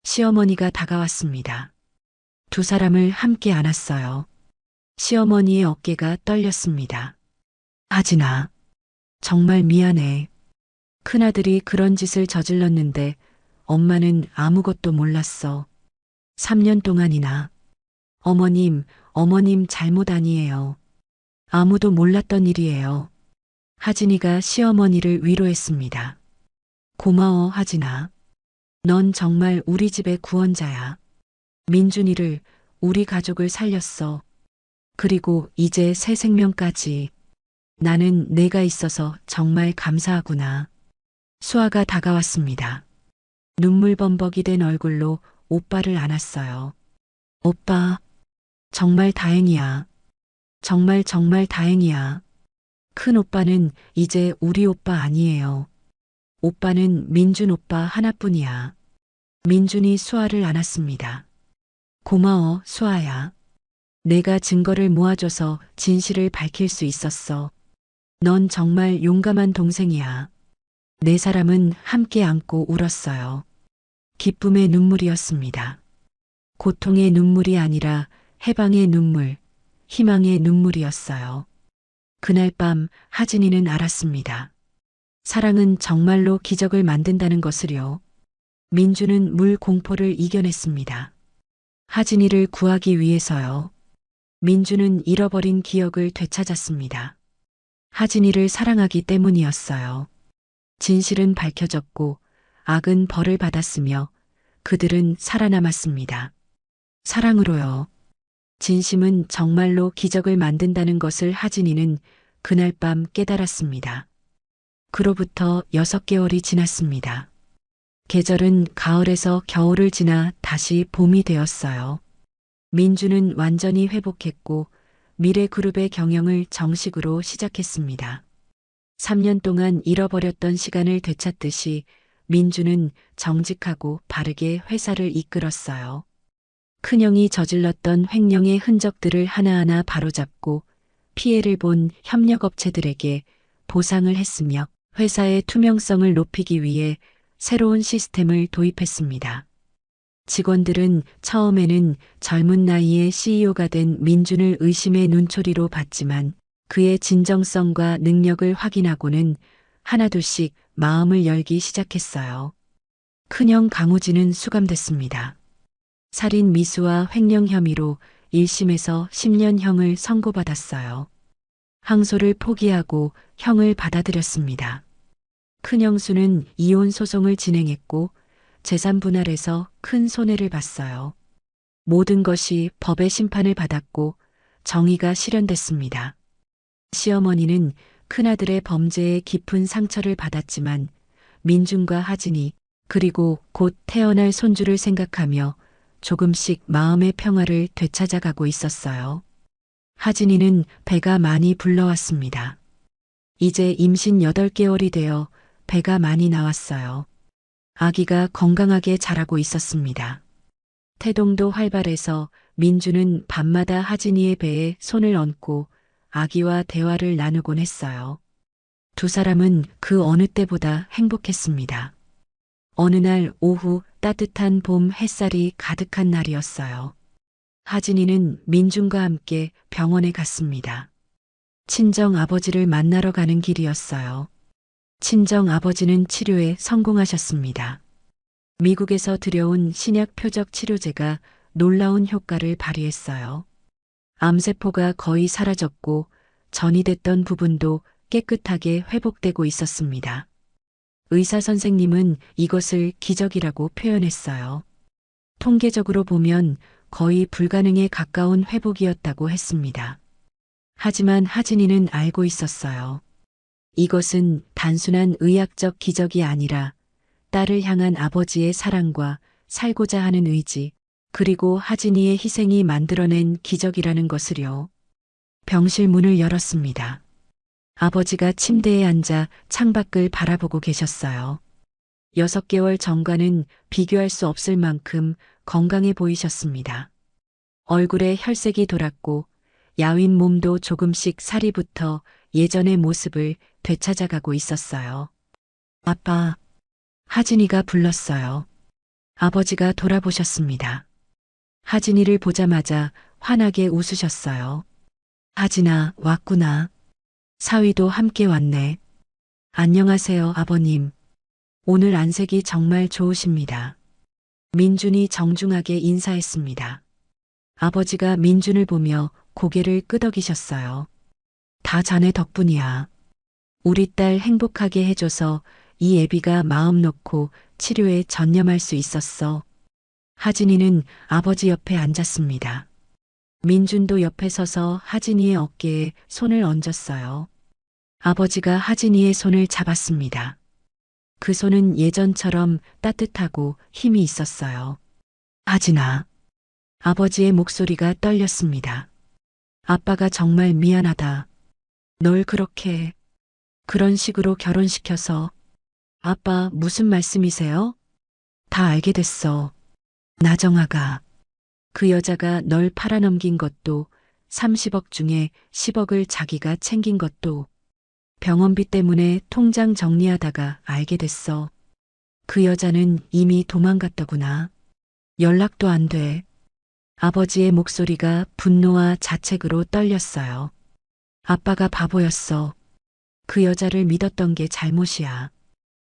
시어머니가 다가왔습니다. 두 사람을 함께 안았어요. 시어머니의 어깨가 떨렸습니다. 하진아, 정말 미안해. 큰아들이 그런 짓을 저질렀는데 엄마는 아무것도 몰랐어. 3년 동안이나. 어머님 잘못 아니에요. 아무도 몰랐던 일이에요. 하진이가 시어머니를 위로했습니다. 고마워, 하진아. 넌 정말 우리 집의 구원자야. 민준이를, 우리 가족을 살렸어. 그리고 이제 새 생명까지. 나는 내가 있어서 정말 감사하구나. 수아가 다가왔습니다. 눈물 범벅이 된 얼굴로 오빠를 안았어요. 오빠, 정말 다행이야. 정말 다행이야. 큰 오빠는 이제 우리 오빠 아니에요. 오빠는 민준 오빠 하나뿐이야. 민준이 수아를 안았습니다. 고마워, 수아야. 내가 증거를 모아줘서 진실을 밝힐 수 있었어. 넌 정말 용감한 동생이야. 네 사람은 함께 안고 울었어요. 기쁨의 눈물이었습니다. 고통의 눈물이 아니라 해방의 눈물, 희망의 눈물이었어요. 그날 밤 하진이는 알았습니다. 사랑은 정말로 기적을 만든다는 것을요. 민주는 물 공포를 이겨냈습니다. 하진이를 구하기 위해서요. 민주는 잃어버린 기억을 되찾았습니다. 하진이를 사랑하기 때문이었어요. 진실은 밝혀졌고 악은 벌을 받았으며 그들은 살아남았습니다. 사랑으로요. 진심은 정말로 기적을 만든다는 것을 하진이는 그날 밤 깨달았습니다. 그로부터 6개월이 지났습니다. 계절은 가을에서 겨울을 지나 다시 봄이 되었어요. 민주는 완전히 회복했고 미래그룹의 경영을 정식으로 시작했습니다. 3년 동안 잃어버렸던 시간을 되찾듯이 민주는 정직하고 바르게 회사를 이끌었어요. 큰형이 저질렀던 횡령의 흔적들을 하나하나 바로잡고 피해를 본 협력업체들에게 보상을 했으며 회사의 투명성을 높이기 위해 새로운 시스템을 도입했습니다. 직원들은 처음에는 젊은 나이에 CEO가 된 민준을 의심의 눈초리로 봤지만 그의 진정성과 능력을 확인하고는 하나둘씩 마음을 열기 시작했어요. 큰형 강우진은 수감됐습니다. 살인 미수와 횡령 혐의로 1심에서 10년형을 선고받았어요. 항소를 포기하고 형을 받아들였습니다. 큰형수는 이혼 소송을 진행했고 재산 분할에서 큰 손해를 봤어요. 모든 것이 법의 심판을 받았고 정의가 실현됐습니다. 시어머니는 큰아들의 범죄에 깊은 상처를 받았지만 민준과 하진이 그리고 곧 태어날 손주를 생각하며 조금씩 마음의 평화를 되찾아가고 있었어요. 하진이는 배가 많이 불러왔습니다. 이제 임신 8개월이 되어 배가 많이 나왔어요. 아기가 건강하게 자라고 있었습니다. 태동도 활발해서 민주는 밤마다 하진이의 배에 손을 얹고 아기와 대화를 나누곤 했어요. 두 사람은 그 어느 때보다 행복했습니다. 어느 날 오후 따뜻한 봄 햇살이 가득한 날이었어요. 하진이는 민준과 함께 병원에 갔습니다. 친정 아버지를 만나러 가는 길이었어요. 친정 아버지는 치료에 성공하셨습니다. 미국에서 들여온 신약 표적 치료제가 놀라운 효과를 발휘했어요. 암세포가 거의 사라졌고 전이 됐던 부분도 깨끗하게 회복되고 있었습니다. 의사 선생님은 이것을 기적이라고 표현했어요. 통계적으로 보면 거의 불가능에 가까운 회복이었다고 했습니다. 하지만 하진이는 알고 있었어요. 이것은 단순한 의학적 기적이 아니라 딸을 향한 아버지의 사랑과 살고자 하는 의지, 그리고 하진이의 희생이 만들어낸 기적이라는 것을요. 병실 문을 열었습니다. 아버지가 침대에 앉아 창밖을 바라보고 계셨어요. 6개월 전과는 비교할 수 없을 만큼 건강해 보이셨습니다. 얼굴에 혈색이 돌았고 야윈 몸도 조금씩 살이 붙어 예전의 모습을 되찾아가고 있었어요. 아빠, 하진이가 불렀어요. 아버지가 돌아보셨습니다. 하진이를 보자마자 환하게 웃으셨어요. 하진아, 왔구나. 사위도 함께 왔네. 안녕하세요, 아버님. 오늘 안색이 정말 좋으십니다. 민준이 정중하게 인사했습니다. 아버지가 민준을 보며 고개를 끄덕이셨어요. 다 자네 덕분이야. 우리 딸 행복하게 해줘서 이 애비가 마음 놓고 치료에 전념할 수 있었어. 하진이는 아버지 옆에 앉았습니다. 민준도 옆에 서서 하진이의 어깨에 손을 얹었어요. 아버지가 하진이의 손을 잡았습니다. 그 손은 예전처럼 따뜻하고 힘이 있었어요. 하진아. 아버지의 목소리가 떨렸습니다. 아빠가 정말 미안하다. 널 그런 식으로 결혼시켜서. 아빠, 무슨 말씀이세요? 다 알게 됐어. 나정아가. 그 여자가 널 팔아넘긴 것도 30억 중에 10억을 자기가 챙긴 것도 병원비 때문에 통장 정리하다가 알게 됐어. 그 여자는 이미 도망갔더구나. 연락도 안 돼. 아버지의 목소리가 분노와 자책으로 떨렸어요. 아빠가 바보였어. 그 여자를 믿었던 게 잘못이야.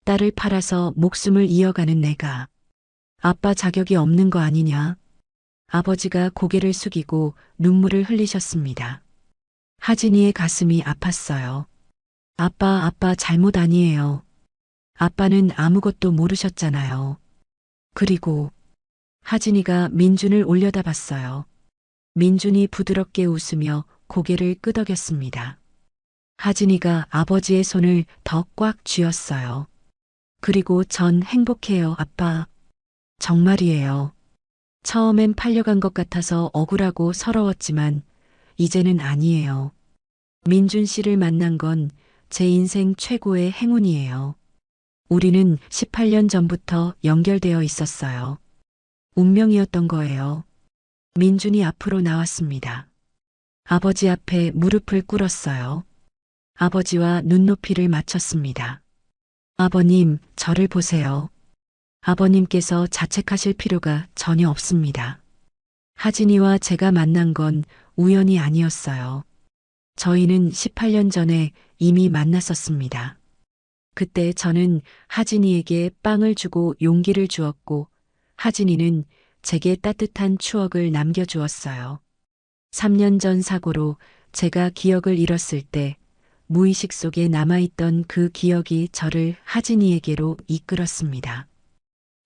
딸을 팔아서 목숨을 이어가는 내가. 아빠 자격이 없는 거 아니냐? 아버지가 고개를 숙이고 눈물을 흘리셨습니다. 하진이의 가슴이 아팠어요. 아빠 잘못 아니에요. 아빠는 아무것도 모르셨잖아요. 그리고 하진이가 민준을 올려다봤어요. 민준이 부드럽게 웃으며 고개를 끄덕였습니다. 하진이가 아버지의 손을 더 꽉 쥐었어요. 그리고 전 행복해요, 아빠. 정말이에요. 처음엔 팔려간 것 같아서 억울하고 서러웠지만 이제는 아니에요. 민준 씨를 만난 건 제 인생 최고의 행운이에요. 우리는 18년 전부터 연결되어 있었어요. 운명이었던 거예요. 민준이 앞으로 나왔습니다. 아버지 앞에 무릎을 꿇었어요. 아버지와 눈높이를 맞췄습니다. 아버님, 저를 보세요. 아버님께서 자책하실 필요가 전혀 없습니다. 하진이와 제가 만난 건 우연이 아니었어요. 저희는 18년 전에 이미 만났었습니다. 그때 저는 하진이에게 빵을 주고 용기를 주었고 하진이는 제게 따뜻한 추억을 남겨주었어요. 3년 전 사고로 제가 기억을 잃었을 때 무의식 속에 남아있던 그 기억이 저를 하진이에게로 이끌었습니다.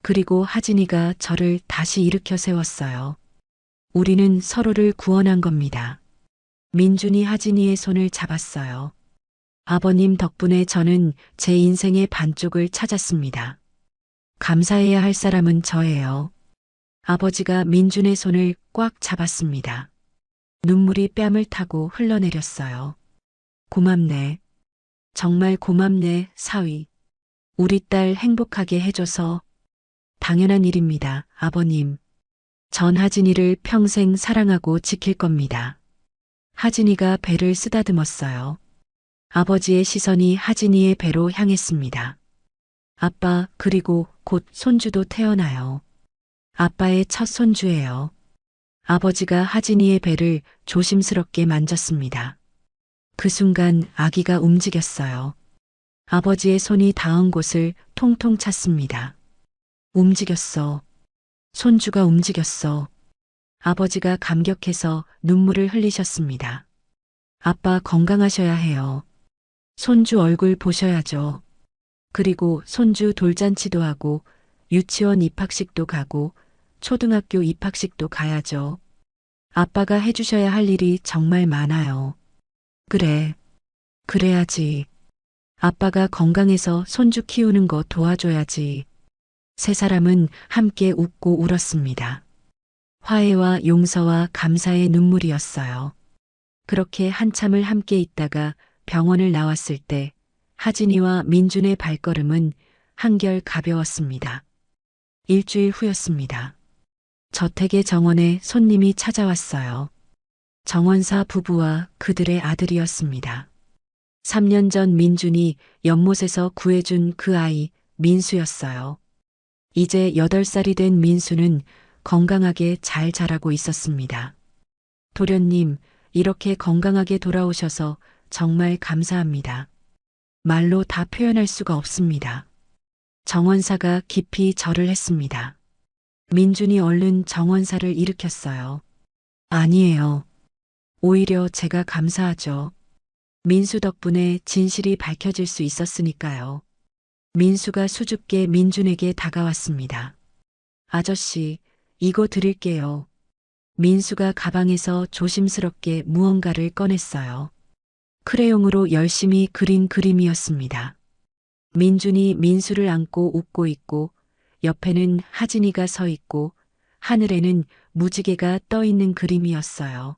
그리고 하진이가 저를 다시 일으켜 세웠어요. 우리는 서로를 구원한 겁니다. 민준이 하진이의 손을 잡았어요. 아버님 덕분에 저는 제 인생의 반쪽을 찾았습니다. 감사해야 할 사람은 저예요. 아버지가 민준의 손을 꽉 잡았습니다. 눈물이 뺨을 타고 흘러내렸어요. 고맙네. 정말 고맙네, 사위. 우리 딸 행복하게 해줘서. 당연한 일입니다, 아버님. 전 하진이를 평생 사랑하고 지킬 겁니다. 하진이가 배를 쓰다듬었어요. 아버지의 시선이 하진이의 배로 향했습니다. 아빠, 그리고 곧 손주도 태어나요. 아빠의 첫 손주예요. 아버지가 하진이의 배를 조심스럽게 만졌습니다. 그 순간 아기가 움직였어요. 아버지의 손이 닿은 곳을 통통 찼습니다. 움직였어. 손주가 움직였어. 아버지가 감격해서 눈물을 흘리셨습니다. 아빠 건강하셔야 해요. 손주 얼굴 보셔야죠. 그리고 손주 돌잔치도 하고 유치원 입학식도 가고 초등학교 입학식도 가야죠. 아빠가 해주셔야 할 일이 정말 많아요. 그래. 그래야지. 아빠가 건강해서 손주 키우는 거 도와줘야지. 세 사람은 함께 웃고 울었습니다. 화해와 용서와 감사의 눈물이었어요. 그렇게 한참을 함께 있다가 병원을 나왔을 때 하진이와 민준의 발걸음은 한결 가벼웠습니다. 일주일 후였습니다. 저택의 정원에 손님이 찾아왔어요. 정원사 부부와 그들의 아들이었습니다. 3년 전 민준이 연못에서 구해준 그 아이, 민수였어요. 이제 8살이 된 민수는 건강하게 잘 자라고 있었습니다. 도련님, 이렇게 건강하게 돌아오셔서 정말 감사합니다. 말로 다 표현할 수가 없습니다. 정원사가 깊이 절을 했습니다. 민준이 얼른 정원사를 일으켰어요. 아니에요. 오히려 제가 감사하죠. 민수 덕분에 진실이 밝혀질 수 있었으니까요. 민수가 수줍게 민준에게 다가왔습니다. 아저씨, 이거 드릴게요. 민수가 가방에서 조심스럽게 무언가를 꺼냈어요. 크레용으로 열심히 그린 그림이었습니다. 민준이 민수를 안고 웃고 있고 옆에는 하진이가 서 있고 하늘에는 무지개가 떠 있는 그림이었어요.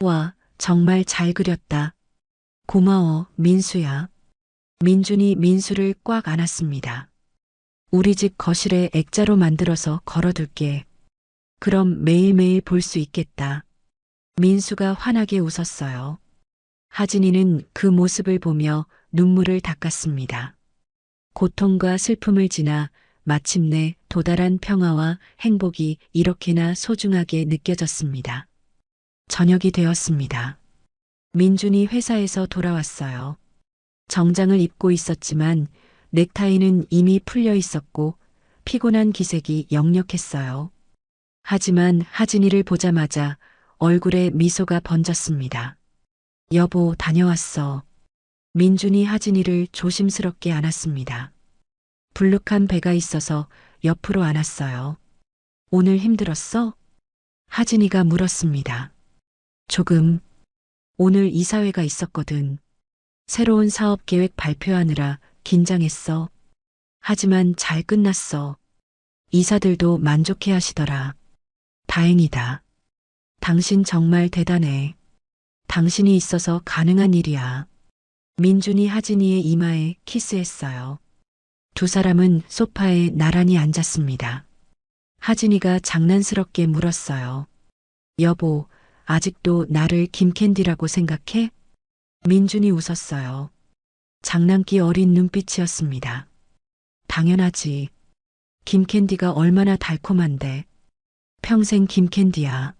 와, 정말 잘 그렸다. 고마워, 민수야. 민준이 민수를 꽉 안았습니다. 우리 집 거실에 액자로 만들어서 걸어둘게. 그럼 매일매일 볼 수 있겠다. 민수가 환하게 웃었어요. 하진이는 그 모습을 보며 눈물을 닦았습니다. 고통과 슬픔을 지나 마침내 도달한 평화와 행복이 이렇게나 소중하게 느껴졌습니다. 저녁이 되었습니다. 민준이 회사에서 돌아왔어요. 정장을 입고 있었지만 넥타이는 이미 풀려 있었고 피곤한 기색이 역력했어요. 하지만 하진이를 보자마자 얼굴에 미소가 번졌습니다. 여보, 다녀왔어. 민준이 하진이를 조심스럽게 안았습니다. 불룩한 배가 있어서 옆으로 안았어요. 오늘 힘들었어? 하진이가 물었습니다. 조금. 오늘 이사회가 있었거든. 새로운 사업 계획 발표하느라 긴장했어. 하지만 잘 끝났어. 이사들도 만족해 하시더라. 다행이다. 당신 정말 대단해. 당신이 있어서 가능한 일이야. 민준이 하진이의 이마에 키스했어요. 두 사람은 소파에 나란히 앉았습니다. 하진이가 장난스럽게 물었어요. 여보, 아직도 나를 김캔디라고 생각해? 민준이 웃었어요. 장난기 어린 눈빛이었습니다. 당연하지. 김캔디가 얼마나 달콤한데. 평생 김캔디야.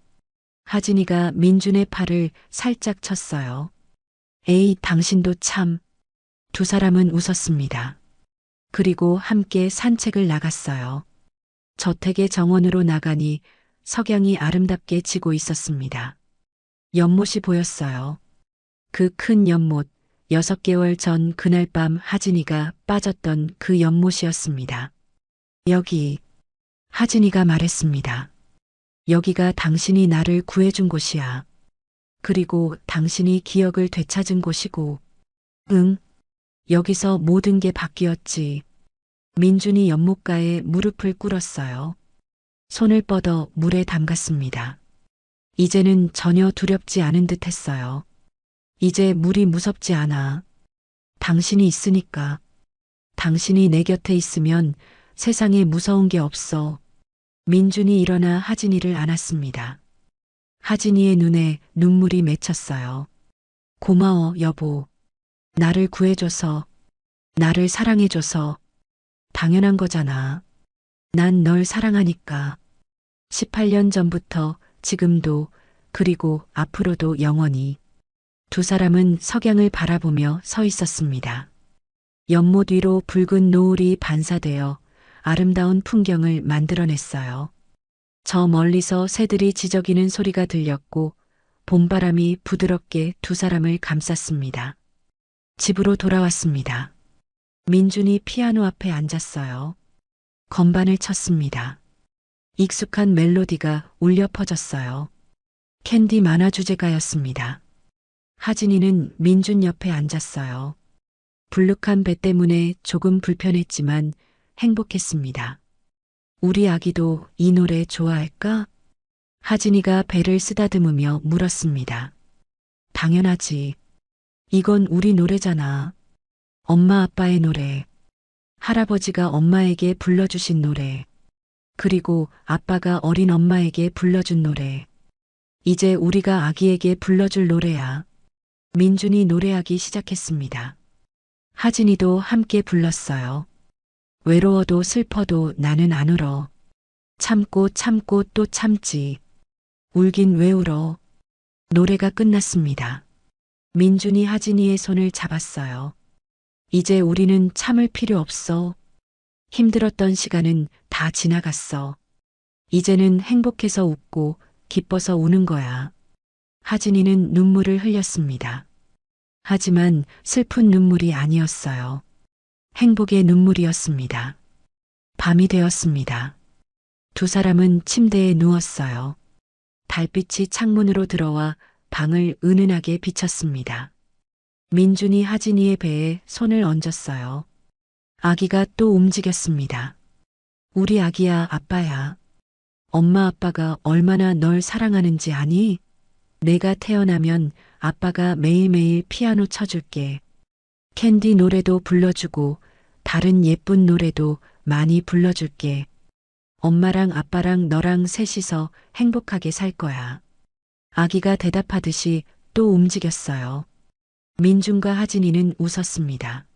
하진이가 민준의 팔을 살짝 쳤어요. 에이, 당신도 참. 두 사람은 웃었습니다. 그리고 함께 산책을 나갔어요. 저택의 정원으로 나가니 석양이 아름답게 지고 있었습니다. 연못이 보였어요. 그 큰 연못, 6개월 전 그날 밤 하진이가 빠졌던 그 연못이었습니다. 여기, 하진이가 말했습니다. 여기가 당신이 나를 구해준 곳이야. 그리고 당신이 기억을 되찾은 곳이고, 응, 여기서 모든 게 바뀌었지. 민준이 연못가에 무릎을 꿇었어요. 손을 뻗어 물에 담갔습니다. 이제는 전혀 두렵지 않은 듯 했어요. 이제 물이 무섭지 않아. 당신이 있으니까. 당신이 내 곁에 있으면 세상에 무서운 게 없어. 민준이 일어나 하진이를 안았습니다. 하진이의 눈에 눈물이 맺혔어요. 고마워, 여보. 나를 구해줘서, 나를 사랑해줘서. 당연한 거잖아. 난 널 사랑하니까. 18년 전부터 지금도 그리고 앞으로도 영원히. 두 사람은 석양을 바라보며 서 있었습니다. 연못 위로 붉은 노을이 반사되어 아름다운 풍경을 만들어냈어요. 저 멀리서 새들이 지저귀는 소리가 들렸고 봄바람이 부드럽게 두 사람을 감쌌습니다. 집으로 돌아왔습니다. 민준이 피아노 앞에 앉았어요. 건반을 쳤습니다. 익숙한 멜로디가 울려 퍼졌어요. 캔디 만화 주제가였습니다. 하진이는 민준 옆에 앉았어요. 불룩한 배 때문에 조금 불편했지만 행복했습니다. 우리 아기도 이 노래 좋아할까? 하진이가 배를 쓰다듬으며 물었습니다. 당연하지. 이건 우리 노래잖아. 엄마 아빠의 노래. 할아버지가 엄마에게 불러주신 노래. 그리고 아빠가 어린 엄마에게 불러준 노래. 이제 우리가 아기에게 불러줄 노래야. 민준이 노래하기 시작했습니다. 하진이도 함께 불렀어요. 외로워도 슬퍼도 나는 안 울어. 참고 참고 또 참지. 울긴 왜 울어. 노래가 끝났습니다. 민준이 하진이의 손을 잡았어요. 이제 우리는 참을 필요 없어. 힘들었던 시간은 다 지나갔어. 이제는 행복해서 웃고 기뻐서 우는 거야. 하진이는 눈물을 흘렸습니다. 하지만 슬픈 눈물이 아니었어요. 행복의 눈물이었습니다. 밤이 되었습니다. 두 사람은 침대에 누웠어요. 달빛이 창문으로 들어와 방을 은은하게 비쳤습니다. 민준이 하진이의 배에 손을 얹었어요. 아기가 또 움직였습니다. 우리 아기야, 아빠야. 엄마 아빠가 얼마나 널 사랑하는지 아니? 내가 태어나면 아빠가 매일매일 피아노 쳐줄게. 캔디 노래도 불러주고 다른 예쁜 노래도 많이 불러줄게. 엄마랑 아빠랑 너랑 셋이서 행복하게 살 거야. 아기가 대답하듯이 또 움직였어요. 민준과 하진이는 웃었습니다.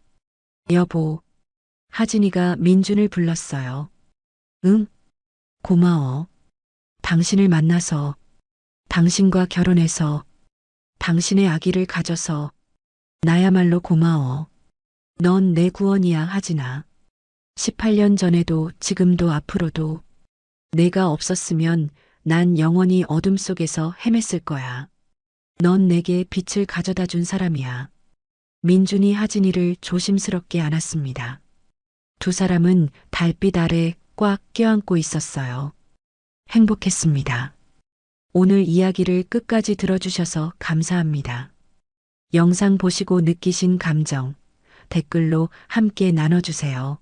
여보. 하진이가 민준을 불렀어요. 응? 고마워. 당신을 만나서, 당신과 결혼해서, 당신의 아기를 가져서, 나야말로 고마워. 넌 내 구원이야, 하진아. 18년 전에도 지금도 앞으로도 내가 없었으면 난 영원히 어둠 속에서 헤맸을 거야. 넌 내게 빛을 가져다 준 사람이야. 민준이 하진이를 조심스럽게 안았습니다. 두 사람은 달빛 아래 꽉 껴안고 있었어요. 행복했습니다. 오늘 이야기를 끝까지 들어주셔서 감사합니다. 영상 보시고 느끼신 감정, 댓글로 함께 나눠주세요.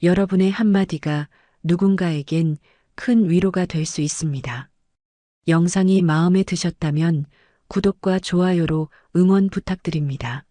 여러분의 한마디가 누군가에겐 큰 위로가 될 수 있습니다. 영상이 마음에 드셨다면 구독과 좋아요로 응원 부탁드립니다.